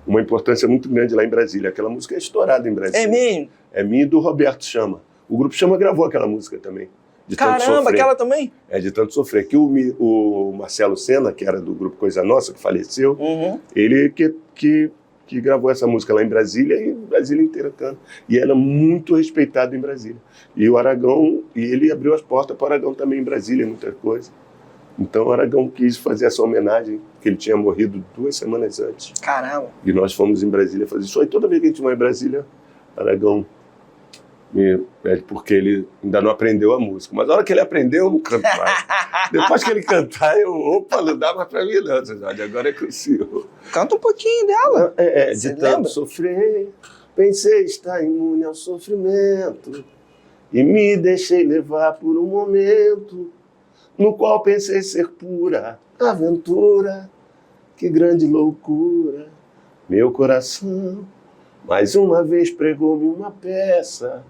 uma importância muito grande lá em Brasília. Aquela música é estourada em Brasília. É mesmo? É minha e do Roberto Chama. O Grupo Chama gravou aquela música também. De tanto Caramba, sofrer. aquela também? É, de tanto sofrer. Que o Marcelo Senna, que era do Grupo Coisa Nossa, que faleceu, ele que gravou essa música lá em Brasília e Brasília inteira canta. E era muito respeitado em Brasília. E o Aragão, ele abriu as portas para o Aragão também em Brasília, muita coisa. Então o Aragão quis fazer essa homenagem, que ele tinha morrido 2 semanas antes. Caramba. E nós fomos em Brasília fazer isso. E toda vez que a gente vai em Brasília, Aragão me pede, porque ele ainda não aprendeu a música. Mas na hora que ele aprendeu, eu não canto mais. Depois que ele cantar, não dá mais pra mim não, Jorge, agora é consigo. Canta um pouquinho dela. De tanto sofrer, pensei estar imune ao sofrimento e me deixei levar por um momento no qual pensei ser pura aventura. Que grande loucura, meu coração mais uma vez pregou-me uma peça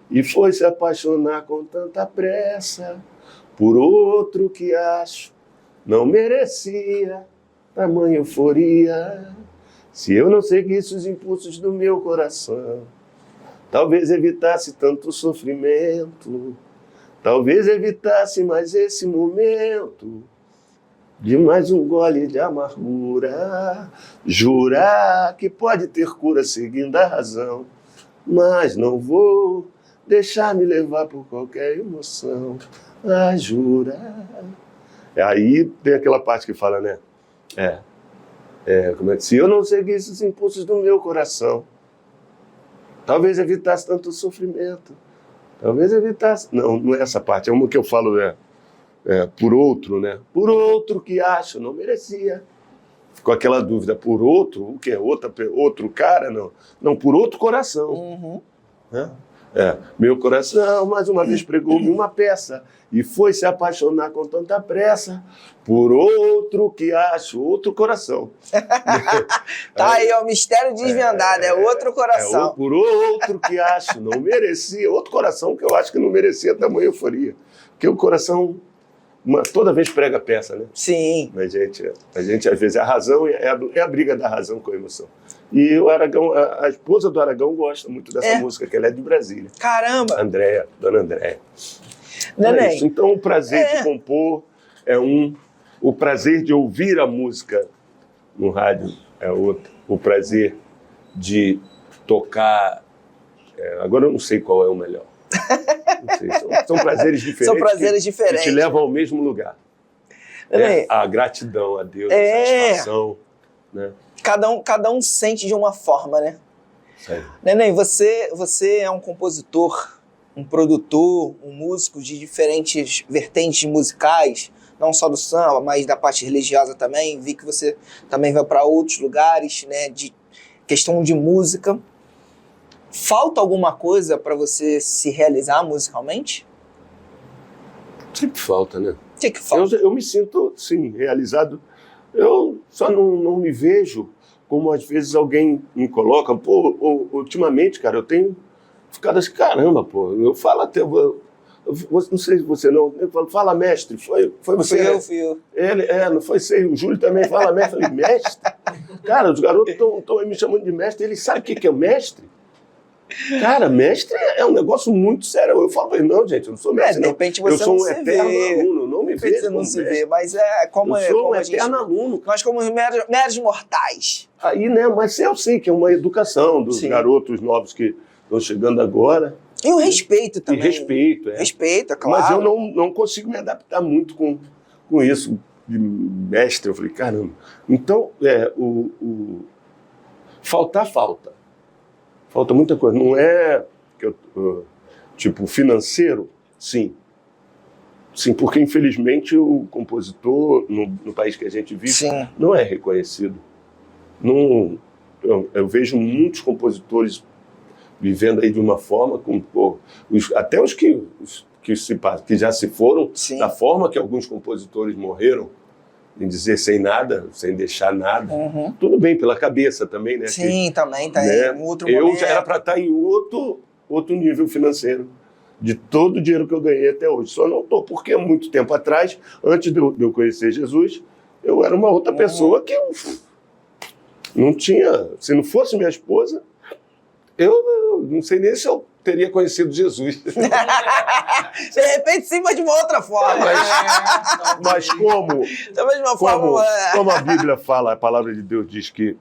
e foi se apaixonar com tanta pressa por outro que acho não merecia tamanha euforia. Se eu não seguisse os impulsos do meu coração, talvez evitasse tanto sofrimento, talvez evitasse mais esse momento de mais um gole de amargura. Jurar que pode ter cura seguindo a razão, mas não vou deixar me levar por qualquer emoção. Jurar. Aí tem aquela parte que fala, né? Como é que se eu não seguisse os impulsos do meu coração, talvez evitasse tanto sofrimento, talvez evitasse... Não é essa parte, é uma que eu falo, por outro, né? Por outro que acho não merecia. Ficou aquela dúvida, por outro, o que é? Outro cara? Não, por outro coração. Né? Meu coração, mais uma vez, pregou-me uma peça e foi se apaixonar com tanta pressa por outro que acho, outro coração. Tá aí, o mistério desvendado, é outro coração. Por outro que acho, não merecia, outro coração que eu acho que não merecia tamanha euforia. Porque o coração toda vez prega peça, né? Sim. A gente, às vezes, a razão é a briga da razão com a emoção. E o Aragão, a esposa do Aragão gosta muito dessa música, que ela é de Brasília. Caramba! Dona Andréia. Neném. Então, o prazer de compor é o prazer de ouvir a música no rádio é outro, o prazer de tocar... agora eu não sei qual é o melhor. Não sei, são prazeres diferentes. São prazeres diferentes. Que te levam ao mesmo lugar. A gratidão a Deus, a satisfação. Né? Cada um sente de uma forma, né? Sério. Neném, você é um compositor, um produtor, um músico de diferentes vertentes musicais, não só do samba, mas da parte religiosa também. Vi que você também vai para outros lugares, né? De questão de música. Falta alguma coisa para você se realizar musicalmente? Sempre falta, né? O que falta? Eu me sinto, sim, realizado. Eu só não me vejo como às vezes alguém me coloca, pô, ultimamente, cara, eu tenho ficado assim, caramba, pô, eu falo até, não sei se você não, eu falo, fala mestre, foi você, Fui eu. Ele, não foi você, o Júlio também fala mestre, eu falei, mestre? Cara, os garotos estão me chamando de mestre, eles sabem o que é o mestre? Cara, mestre é um negócio muito sério. Eu falo, não, gente, eu não sou mestre, de repente você eu sou não um se eterno vê. aluno, não me De repente vejo você não como se mestre. vê, mas é como, Eu sou como um a gente... eterno aluno. Nós como meros mortais. Aí, né, mas eu sei que é uma educação dos Sim. garotos novos que estão chegando agora. E o respeito também. E respeito, Respeito, é claro. Mas eu não consigo me adaptar muito com isso de mestre. Eu falei, caramba. Então, falta. Falta muita coisa. Não é que tipo financeiro, sim. Sim, porque infelizmente o compositor no país que a gente vive Sim. não é reconhecido. Não, eu vejo muitos compositores vivendo aí de uma forma até os que já se foram, Sim. da forma que alguns compositores morreram, em dizer sem nada, sem deixar nada. Uhum. Tudo bem, pela cabeça também, né? Sim, também tá né? em outro Eu momento. já era para estar em outro nível financeiro, de todo o dinheiro que eu ganhei até hoje. Só não estou, porque há muito tempo atrás, antes de eu conhecer Jesus, eu era uma outra pessoa que eu não tinha... Se não fosse minha esposa, eu não sei nem se eu teria conhecido Jesus. De repente, sim, mas de uma outra forma. Mas como Da mesma forma. como a Bíblia fala, a palavra de Deus diz que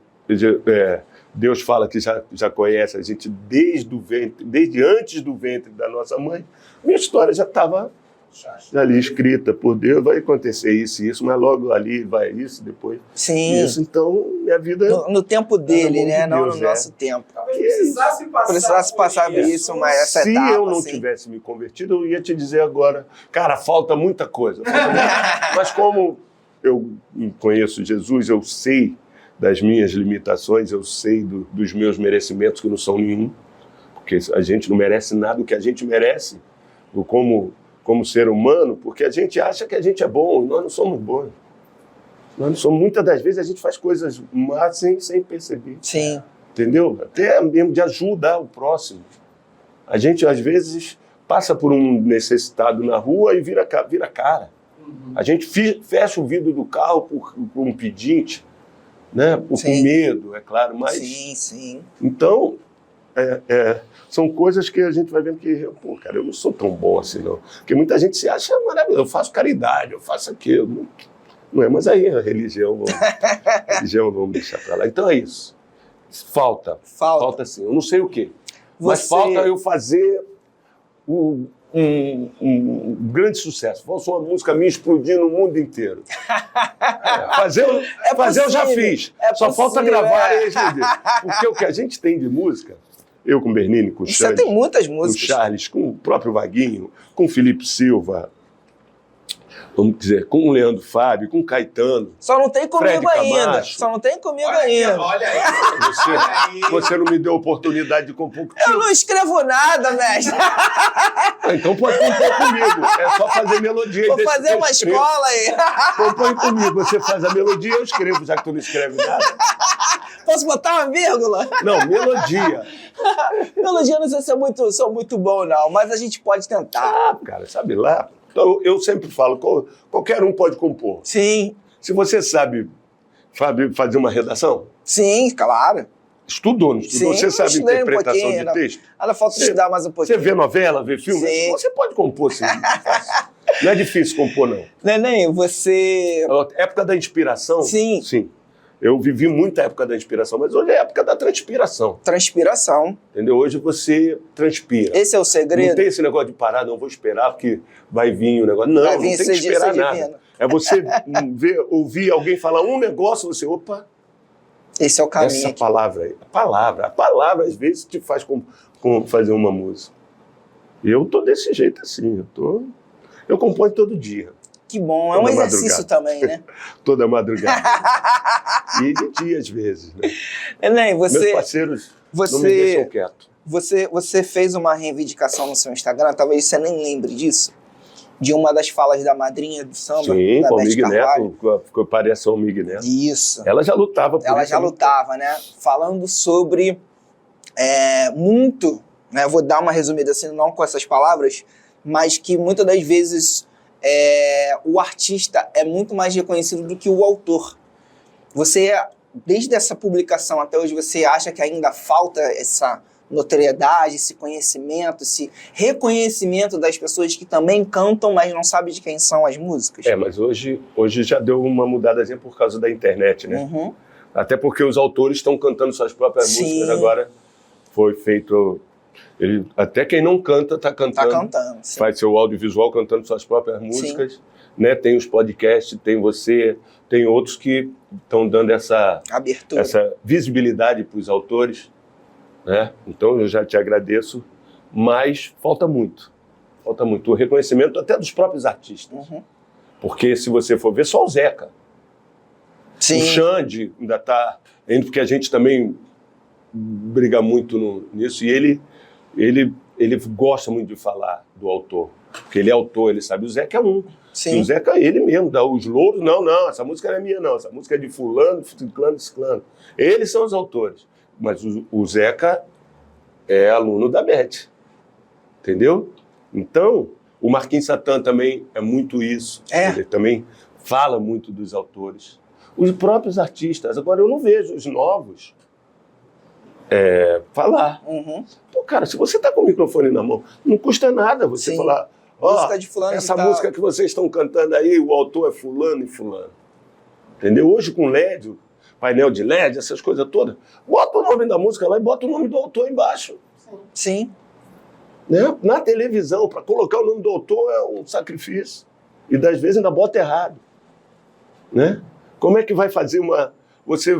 Deus fala que já conhece a gente desde antes do ventre da nossa mãe, minha história já estava ali escrita por Deus, vai acontecer isso e isso, mas logo ali vai isso, depois Sim. isso. Então, minha vida... No tempo dele, mão de né? Não Deus, no nosso tempo. Talvez precisasse passar por isso, mas essa Se etapa, eu não assim. tivesse me convertido, eu ia te dizer agora, cara, falta muita coisa. Mas como eu conheço Jesus, eu sei das minhas limitações, eu sei dos meus merecimentos, que não são nenhum, porque a gente não merece nada. O que a gente merece, como ser humano, porque a gente acha que a gente é bom, e nós não somos bons. Nós não somos. Muitas das vezes a gente faz coisas más sem perceber. Sim. Entendeu? Até mesmo de ajudar o próximo. A gente, às vezes, passa por um necessitado na rua e vira cara. A gente fecha o vidro do carro por um pedinte, né? Com medo, é claro. Mas, Sim. então, são coisas que a gente vai vendo que, pô, cara, eu não sou tão bom assim, não. Porque muita gente se acha maravilhoso. Eu faço caridade, eu faço aquilo. Não é, mas aí a religião, vamos deixar pra lá. Então é isso. Falta sim. Eu não sei o quê. Mas falta eu fazer um grande sucesso. Fosse uma música minha explodir no mundo inteiro. Fazer eu já fiz. Só falta gravar e escrever. Porque o que a gente tem de música, eu com o Bernini, com o Xande, Você tem muitas com o músicas. Charles, com o próprio Vaguinho, com o Felipe Silva, vamos dizer, com o Leandro Fábio, com o Caetano. Só não tem comigo Fred ainda. Camacho. Só não tem comigo ainda. Olha aí. Você não me deu oportunidade de compor. Eu não escrevo nada, mestre. Então pode compor comigo. É só fazer melodia. Vou fazer uma escola aí. Compõe comigo. Você faz a melodia, eu escrevo, já que tu não escreve nada. Posso botar uma vírgula? Não, melodia. Melodia não sei se sou muito bom, não, mas a gente pode tentar. Cara, sabe lá? Então, eu sempre falo, qualquer um pode compor. Sim. Se você sabe fazer uma redação, Sim, claro. estudou, não estudou? Sim, Você sabe estudei interpretação de ainda. texto? Ainda falta estudar mais um Você pouquinho. vê novela, vê filme? Sim. Você pode compor, sim. Não é difícil compor, não. Neném, você... Época da inspiração? Sim. Sim. Eu vivi muita época da inspiração, mas hoje é a época da transpiração. Transpiração. Entendeu? Hoje você transpira. Esse é o segredo? Não tem esse negócio de parar, não vou esperar porque vai vir o negócio. Não, Vai não vir tem que esperar ser nada. divino. É você ouvir alguém falar um negócio, você, opa, Esse é o caminho. essa aqui. palavra aí. A palavra às vezes te faz fazer uma música. E eu tô desse jeito assim, eu componho todo dia. Que bom, é um Toda exercício madrugada. também, né? Toda madrugada. E de dia às vezes, né? Neném, Meus parceiros não me deixam quieto. Você fez uma reivindicação no seu Instagram, talvez você nem lembre disso, de uma das falas da madrinha do samba, Sim, da com o Beth Mig Carvalho. Neto, ficou pareção o Mig Neto. Isso. Ela já lutava por Ela isso. já lutava, né? Falando sobre muito, né? Vou dar uma resumida assim, não com essas palavras, mas que muitas das vezes o artista é muito mais reconhecido do que o autor. Você, desde essa publicação até hoje, você acha que ainda falta essa notoriedade, esse conhecimento, esse reconhecimento das pessoas que também cantam, mas não sabem de quem são as músicas? Mas hoje já deu uma mudadazinha por causa da internet, né? Uhum. Até porque os autores estão cantando suas próprias Sim. músicas agora. Foi feito... até quem não canta está cantando. Tá cantando, sim. Faz seu audiovisual cantando suas próprias músicas. Né? Tem os podcasts, tem você, tem outros que estão dando essa Abertura. essa visibilidade para os autores. Né? Então eu já te agradeço, mas falta muito. Falta muito. O reconhecimento até dos próprios artistas. Uhum. Porque se você for ver, só o Zeca. Sim. O Xande ainda está indo, porque a gente também briga muito nisso, e ele gosta muito de falar do autor, porque ele é autor, ele sabe. O Zeca é um. Sim. O Zeca, ele mesmo, dá os louros, não, essa música não é minha não, essa música é de fulano, ciclano. Eles são os autores, mas o Zeca é aluno da Beth, entendeu? Então, o Marquinhos Satan também é muito isso, ele também fala muito dos autores. Os próprios artistas, agora eu não vejo os novos falar. Uhum. Então, cara, se você está com o microfone na mão, não custa nada você Sim. falar, Música de fulano essa de tal. música que vocês estão cantando aí, o autor é fulano e fulano. Entendeu? Hoje com LED, painel de LED, essas coisas todas, bota o nome da música lá e bota o nome do autor embaixo. Sim. Né? Na televisão, para colocar o nome do autor é um sacrifício. E das vezes ainda bota errado. Né? Como é que vai fazer você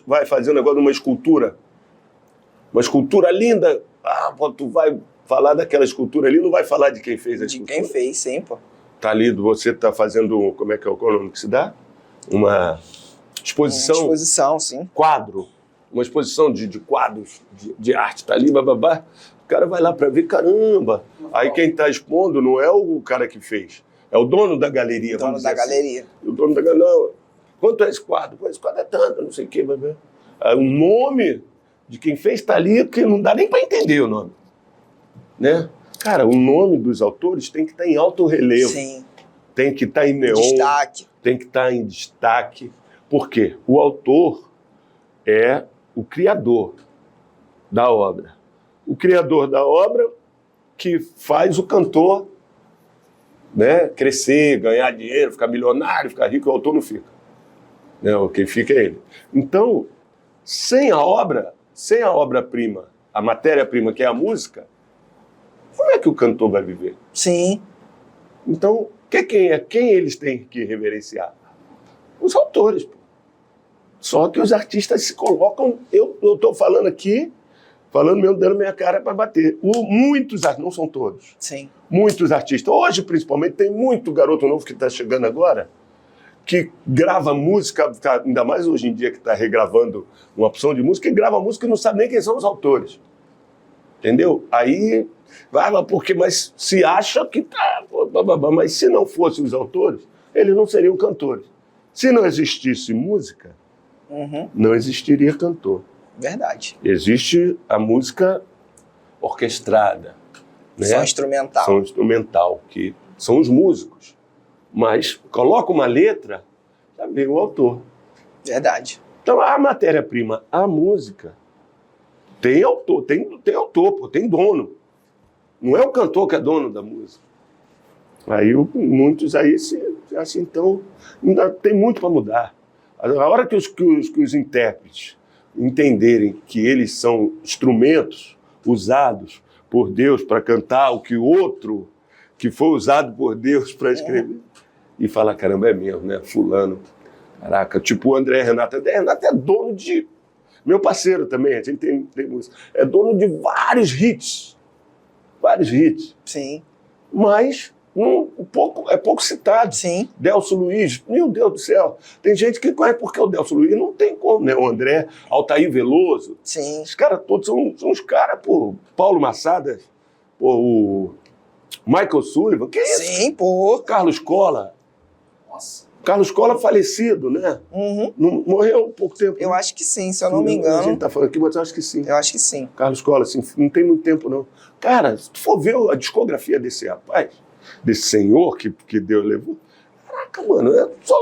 vai fazer um negócio de uma escultura? Uma escultura linda. Tu vai falar daquela escultura ali, não vai falar de quem fez a escultura. De quem fez, sim, pô. Tá ali, você está fazendo, como é que é o nome que se dá? Uma exposição. Uma exposição, sim. Quadro. Uma exposição de quadros de arte, tá ali, bababá. O cara vai lá para ver, caramba. Aí quem está expondo não é o cara que fez, é o dono da galeria. O dono da galeria. Assim. O dono da galeria, não. Quanto é esse quadro? Esse quadro é tanto, não sei o quê, babá. Aí o nome de quem fez está ali, porque não dá nem para entender o nome. Né? Cara, o nome dos autores tem que estar em alto relevo. Sim. Tem que estar em neon. Destaque. Tem que estar em destaque. Por quê? O autor é o criador da obra. O criador da obra que faz o cantor, né, crescer, ganhar dinheiro, ficar milionário, ficar rico, o autor não fica. Né? Quem fica é ele. Então, sem a obra-prima, a matéria-prima que é a música, como é que o cantor vai viver? Sim. Então, quem eles têm que reverenciar? Os autores. Pô. Só que os artistas se colocam... Eu estou falando aqui, falando mesmo, dando minha cara para bater. Muitos artistas, não são todos. Sim. Muitos artistas. Hoje, principalmente, tem muito garoto novo que está chegando agora, que grava música, ainda mais hoje em dia que está regravando uma opção de música, que grava música e não sabe nem quem são os autores. Entendeu? Aí... mas se acha que tá... Mas se não fossem os autores, eles não seriam cantores. Se não existisse música, não existiria cantor. Verdade. Existe a música orquestrada. Né? Som instrumental. Som instrumental, que são os músicos. Mas coloca uma letra, já vem o autor. Verdade. Então a matéria-prima, a música, tem autor, pô, tem dono. Não é o cantor que é dono da música. Aí muitos aí assim, então ainda tem muito para mudar. A hora que os intérpretes entenderem que eles são instrumentos usados por Deus para cantar o que outro que foi usado por Deus para escrever, e falar, caramba, é mesmo, né? Fulano, caraca, tipo o André Renato. André Renato é dono de... Meu parceiro também, a gente tem música. É dono de vários hits. Vários hits. Sim. Mas é pouco citado. Sim. Delcio Luiz, meu Deus do céu. Tem gente que conhece porque o Delcio Luiz não tem como, né? O André, Altair Veloso. Sim. Os caras todos são uns caras, pô. Paulo Massadas, pô, Michael Sullivan, que isso? Sim, pô. Carlos Cola. Nossa. Carlos Cola falecido, né? Uhum. Não, morreu há pouco tempo. Eu né? acho que sim, se eu não me A engano. gente tá falando aqui, mas eu acho que sim. Eu acho que sim. Carlos Cola, assim, não tem muito tempo, não. Cara, se tu for ver a discografia desse rapaz, desse senhor que Deus levou, caraca, mano,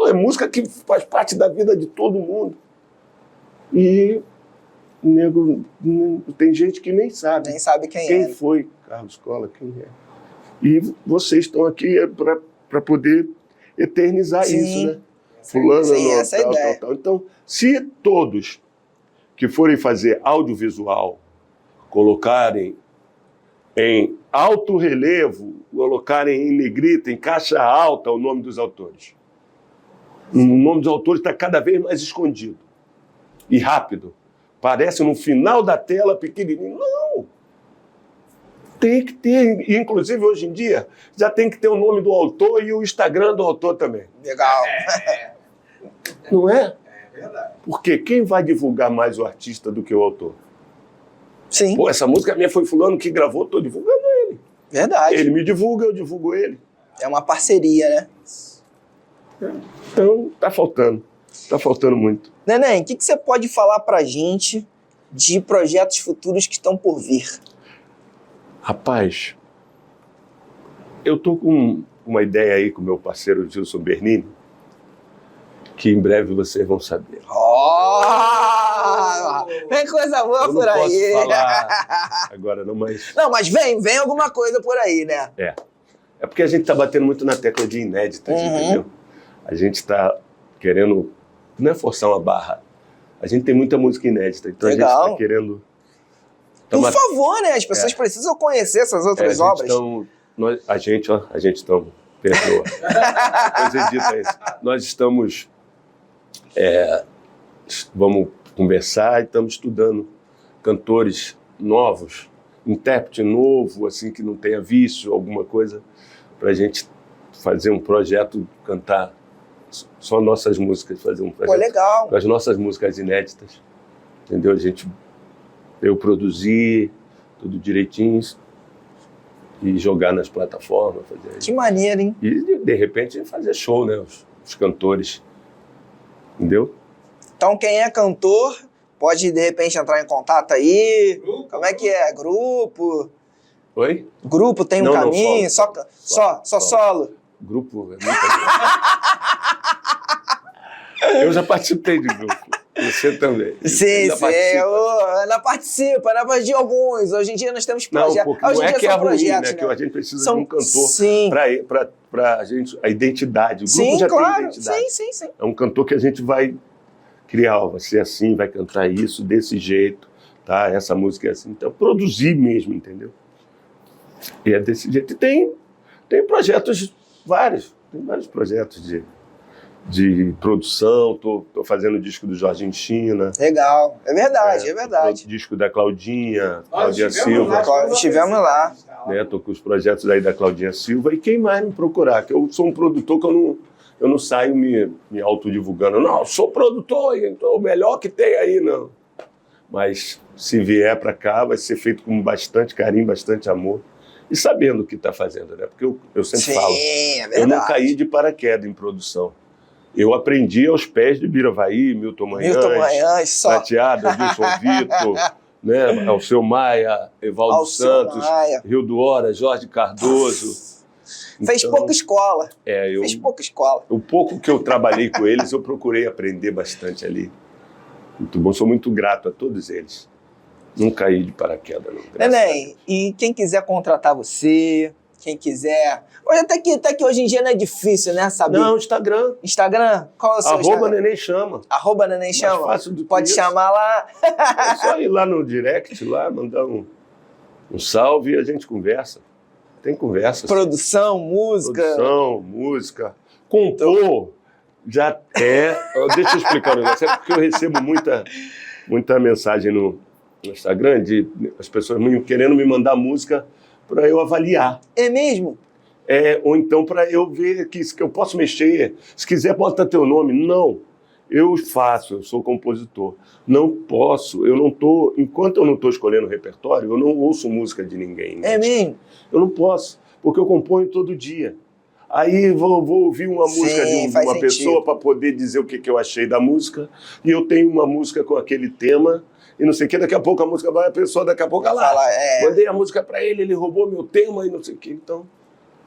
é música que faz parte da vida de todo mundo. E, nego, tem gente que nem sabe. Nem sabe quem Quem é. foi Carlos Cola, quem é. E vocês estão aqui para poder eternizar Sim. isso, né? Fulano, Sim, não, essa é a ideia. tal. Então, se todos que forem fazer audiovisual colocarem em alto relevo, colocarem em negrita, em caixa alta, o nome dos autores. O nome dos autores está cada vez mais escondido e rápido. Parece no final da tela pequenininho. Não! Tem que ter, inclusive hoje em dia, já tem que ter o nome do autor e o Instagram do autor também. Legal. Não é? É verdade. Porque quem vai divulgar mais o artista do que o autor? Sim, Pô, essa música minha foi fulano que gravou, estou divulgando ele. verdade. Ele me divulga, eu divulgo ele. É uma parceria, né? Então, tá faltando. Tá faltando muito. Neném, o que você pode falar pra gente de projetos futuros que estão por vir? Rapaz, eu tô com uma ideia aí com o meu parceiro Gilson Bernini, que em breve vocês vão saber. Oh! Vem coisa boa Eu não por posso aí. falar agora não, mas Não, mas vem alguma coisa por aí, né? é porque a gente tá batendo muito na tecla de inéditas, Uhum. entendeu? A gente tá querendo, não é forçar uma barra, a gente tem muita música inédita, então a Legal. gente tá querendo... Por favor, né? As pessoas precisam conhecer essas outras obras. A gente estamos, perdoa. Depois edita isso. Nós estamos, vamos conversar e estamos estudando cantores novos, intérprete novo, assim, que não tenha vício, alguma coisa, para a gente fazer um projeto, cantar só nossas músicas, fazer um Pô, projeto legal. com as nossas músicas inéditas, entendeu? Eu produzir tudo direitinho e jogar nas plataformas. Fazer Que maneiro, hein? E, de repente, fazer show, né? Os cantores. Entendeu? Então, quem é cantor pode, de repente, entrar em contato aí. Grupo? Como é que é? Grupo? Oi? Grupo tem um Não, caminho? solo. Só solo? Grupo é muita gente. Eu já participei de grupo. Você também. Sim, Já sim. participa. Ela participa de alguns. Hoje em dia nós temos Não, projetos. porque Hoje não em é dia que é são ruim, projetos, né? Que a gente precisa São- de um cantor Sim. para gente, a identidade. O grupo Sim, já claro. tem identidade. Sim. É um cantor que a gente vai criar, ó, vai ser assim, vai cantar isso, desse jeito, tá? Essa música é assim. Então, produzir mesmo, entendeu? E é desse jeito. E tem projetos vários, tem vários projetos de produção. Tô fazendo o disco do Jorginho China. Legal. É verdade, é verdade. O disco da Claudinha Nós Silva. estivemos lá. Né? Tô com os projetos aí da Claudinha Silva. E quem mais me procurar? Que eu sou um produtor que eu não saio me autodivulgando. Não, eu sou produtor, então o melhor que tem aí, não. Mas se vier para cá, vai ser feito com bastante carinho, bastante amor. E sabendo o que está fazendo, né? Porque eu sempre falo, É eu verdade. não caí de paraquedas em produção. Eu aprendi aos pés de Biravaí, Milton Manhães, Só. Prateado, Wilson Vitor, né? Alceu Maia, Evaldo Alceu Santos, Maia. Rio do Hora, Jorge Cardoso. Fez Então, pouca escola. eu, Fez pouca escola. o pouco que eu trabalhei com eles, eu procurei aprender bastante ali. Muito bom, sou muito grato a todos eles. Não caí de paraquedas, não. graças a Neném, e quem quiser contratar você, quem quiser... Até que hoje em dia não é difícil, né, Deus. saber? Não, Instagram, Instagram? Qual é o seu @ Instagram? Neném Chama. @ Neném Mais chama? fácil do que Pode isso. chamar lá. É só ir lá no direct, lá, mandar um salve e a gente conversa. Tem conversa. Produção, música. Produção, música. Compor já é... Deixa eu explicar um negócio. É porque eu recebo muita mensagem no Instagram de as pessoas querendo me mandar música para eu avaliar. É mesmo? Ou então para eu ver que eu posso mexer. Se quiser, bota teu nome. Não. Eu faço, eu sou compositor. Não posso, enquanto eu não estou escolhendo o repertório, eu não ouço música de ninguém. É mesmo? Eu não posso, porque eu componho todo dia. Aí vou ouvir uma música de uma pessoa para poder dizer o que eu achei da música, e eu tenho uma música com aquele tema, e não sei o que, daqui a pouco a música vai, a pessoa daqui a pouco lá. Mandei a música para ele, ele roubou meu tema e não sei o que. Então,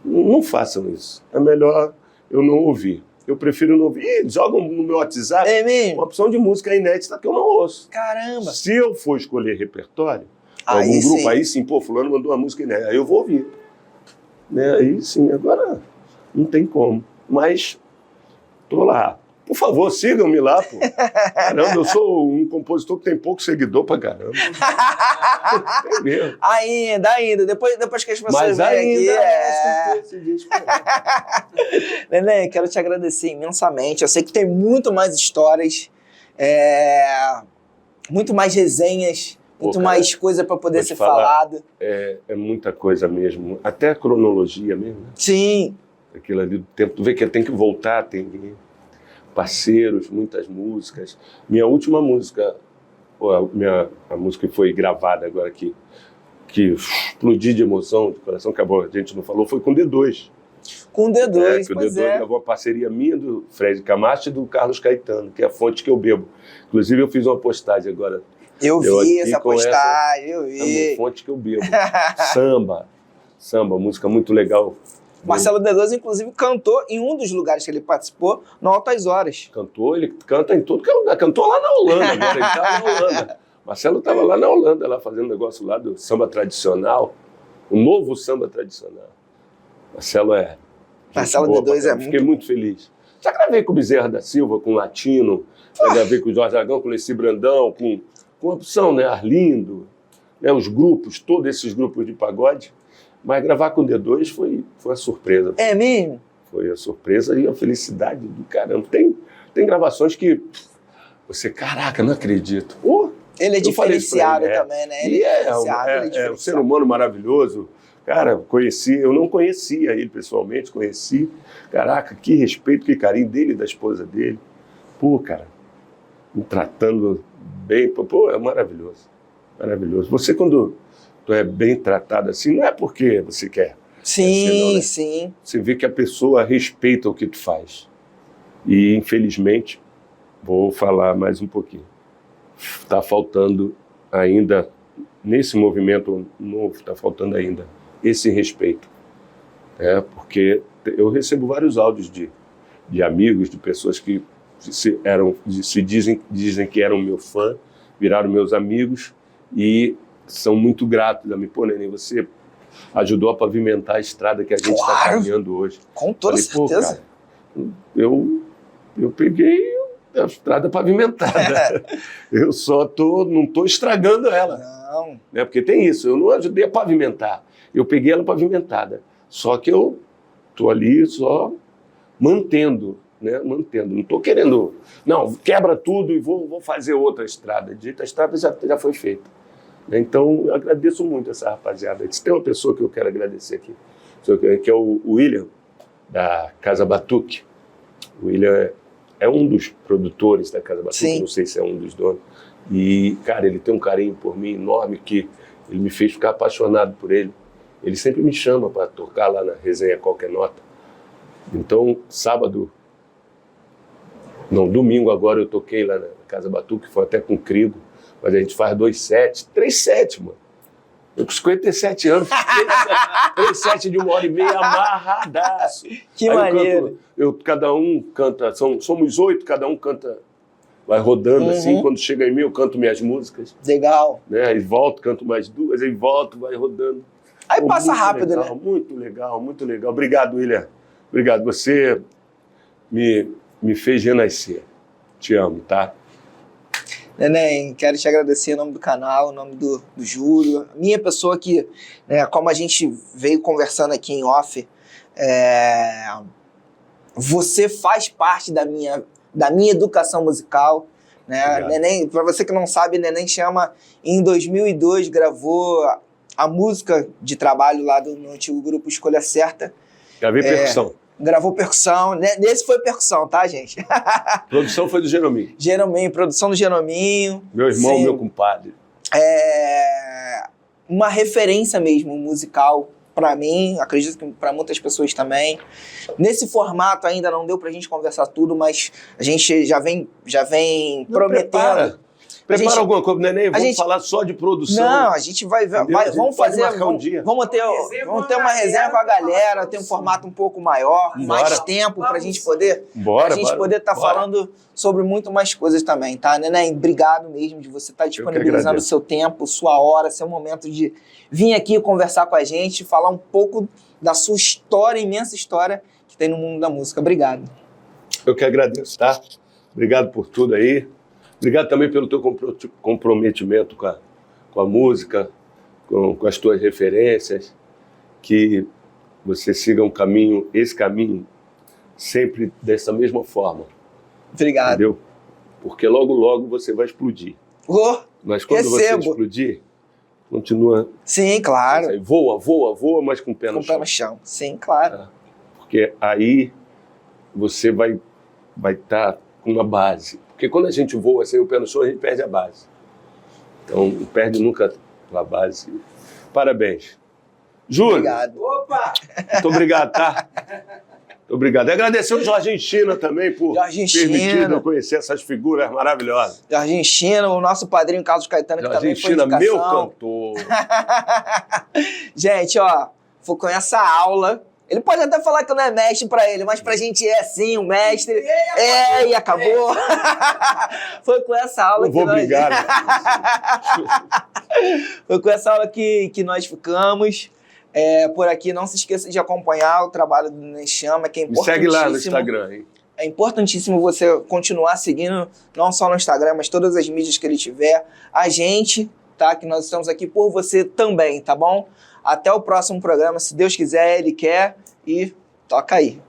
não façam isso. É melhor eu não ouvir. Eu prefiro não ouvir. Ih, jogam no meu WhatsApp uma opção de música inédita que eu não ouço. Caramba! Se eu for escolher repertório, algum grupo, aí sim, pô, fulano mandou uma música inédita, aí eu vou ouvir. Né? Aí sim, agora não tem como. Mas tô lá. Por favor, sigam-me lá, pô. Caramba, eu sou um compositor que tem pouco seguidor pra caramba. É mesmo. Ainda. Depois que as pessoas vêm aqui... Neném, quero te agradecer imensamente. Eu sei que tem muito mais histórias, muito mais resenhas, muito mais coisa para poder ser falada. É muita coisa mesmo. Até a cronologia mesmo. Né? Sim. Aquilo ali do tempo. Tu vê que tem que voltar, tem parceiros, muitas músicas. Minha última música, a música que foi gravada agora aqui, que explodi de emoção, de coração, que a gente não falou, foi com o D2. Com o D2, que o D2 gravou uma parceria minha, do Fred Camacho e do Carlos Caetano, que é a fonte que eu bebo. Inclusive, eu fiz uma postagem agora. Eu vi essa postagem, eu vi. É a fonte que eu bebo. Samba, música muito legal. Marcelo D2, inclusive, cantou em um dos lugares que ele participou, no Altas Horas. Cantou, ele canta em tudo que é lugar. Cantou lá na Holanda agora, ele estava na Holanda. Marcelo estava lá na Holanda, lá fazendo um negócio lá do samba tradicional, o novo samba tradicional. Marcelo D2 é Fiquei muito feliz. Já gravei com o Bezerra da Silva, com o Latino, já gravei com o Jorge Aragão, com o Leci Brandão, com a opção, né, Arlindo, né, os grupos, todos esses grupos de pagode. Mas gravar com o D2 foi uma surpresa. É mesmo? Foi a surpresa e a felicidade do caramba. Tem gravações que você, caraca, não acredito. Ele é diferenciado também, né? Ele é um ser humano maravilhoso. Cara, eu não conhecia ele pessoalmente, conheci. Caraca, que respeito, que carinho dele e da esposa dele. Pô, cara, me tratando bem. Pô, é maravilhoso. Maravilhoso. Você, quando tu é bem tratado assim, não é porque você quer. Sim, né? sim. Você vê que a pessoa respeita o que tu faz. E, infelizmente, vou falar mais um pouquinho. Está faltando ainda, nesse movimento novo, está faltando ainda esse respeito. Porque eu recebo vários áudios de amigos, de pessoas que dizem que eram meu fã, viraram meus amigos e são muito gratos a mim. Pô, Neném, você ajudou a pavimentar a estrada que a gente está caminhando hoje. Com toda certeza. Cara, eu peguei a estrada pavimentada. Eu só não estou estragando ela. Não. Né? Porque tem isso, eu não ajudei a pavimentar. Eu peguei ela pavimentada. Só que eu estou ali só mantendo. Né? Mantendo. Não estou querendo... Não, quebra tudo e vou fazer outra estrada. A estrada já foi feita. Então, eu agradeço muito essa rapaziada. Se tem uma pessoa que eu quero agradecer aqui, que é o William, da Casa Batuque. O William é um dos produtores da Casa Batuque, não sei se é um dos donos. E, cara, ele tem um carinho por mim enorme que ele me fez ficar apaixonado por ele. Ele sempre me chama para tocar lá na resenha Qualquer Nota. Então, domingo agora eu toquei lá na Casa Batuque, foi até com o Crigo. Mas a gente faz 2 sets, 3 sets, mano. Eu com 57 anos, 3 sets de 1h30, amarradaço. Que aí maneiro. Cada um canta, somos 8, cada um canta, vai rodando assim. Quando chega em mim, eu canto minhas músicas. Legal. Né? Aí volto, canto mais 2, aí volto, vai rodando. Aí passa rápido, legal, né? Muito legal, muito legal. Obrigado, William. Obrigado. Você me fez renascer. Te amo, tá? Neném, quero te agradecer em nome do canal, em nome do Júlio, minha pessoa que, né, como a gente veio conversando aqui em off, você faz parte da minha educação musical, né? Neném, para você que não sabe, Neném Chama, em 2002 gravou a música de trabalho lá no antigo grupo Escolha Certa. Gravei percussão. Gravou percussão, nesse foi percussão, tá, gente? Produção foi do Jerominho. Jerominho, produção do Jerominho. Meu irmão, meu compadre. Uma referência mesmo musical, para mim, acredito que para muitas pessoas também. Nesse formato ainda não deu pra gente conversar tudo, mas a gente já vem prometendo. Prepara alguma coisa, não é nem vamos gente, falar só de produção. Não, a gente vai vamos fazer marcar um dia. Vamos ter uma resenha com a galera, ter um formato um pouco maior, mais tempo pra gente poder estar falando sobre muito mais coisas também, tá? Neném, obrigado mesmo de você estar disponibilizando o seu tempo, sua hora, seu momento de vir aqui conversar com a gente, falar um pouco da sua história, imensa história que tem no mundo da música. Obrigado. Eu que agradeço, tá? Obrigado por tudo aí. Obrigado também pelo teu comprometimento com a música, com as tuas referências, que você siga esse caminho sempre dessa mesma forma. Obrigado. Entendeu? Porque logo, logo você vai explodir. Mas quando você explodir, continua... Sim, claro. Aí, voa, mas com o pé no chão. Com o pé no chão, sim, claro. Porque aí você vai estar com uma base. Porque quando a gente voa sem o pé no chão, a gente perde a base. Então, não perde nunca a base. Parabéns. Júlio. Obrigado. Opa! Muito obrigado, tá? Muito obrigado. E agradecer o Jorginho China também por permitir eu conhecer essas figuras maravilhosas. Jorginho China, o nosso padrinho Carlos Caetano, que também foi indicação. Jorginho China, meu cantor. Gente, ó, foi com essa aula. Ele pode até falar que não é mestre pra ele, mas pra gente é sim, um mestre. E acabou. Foi com essa aula que nós... brigar. Foi com essa aula que nós ficamos. Por aqui, não se esqueça de acompanhar o trabalho do Neném Chama, que é importantíssimo. Me segue lá no Instagram, hein? É importantíssimo você continuar seguindo, não só no Instagram, mas todas as mídias que ele tiver. A gente, tá? Que nós estamos aqui por você também, tá bom? Até o próximo programa, se Deus quiser, Ele quer, e toca aí.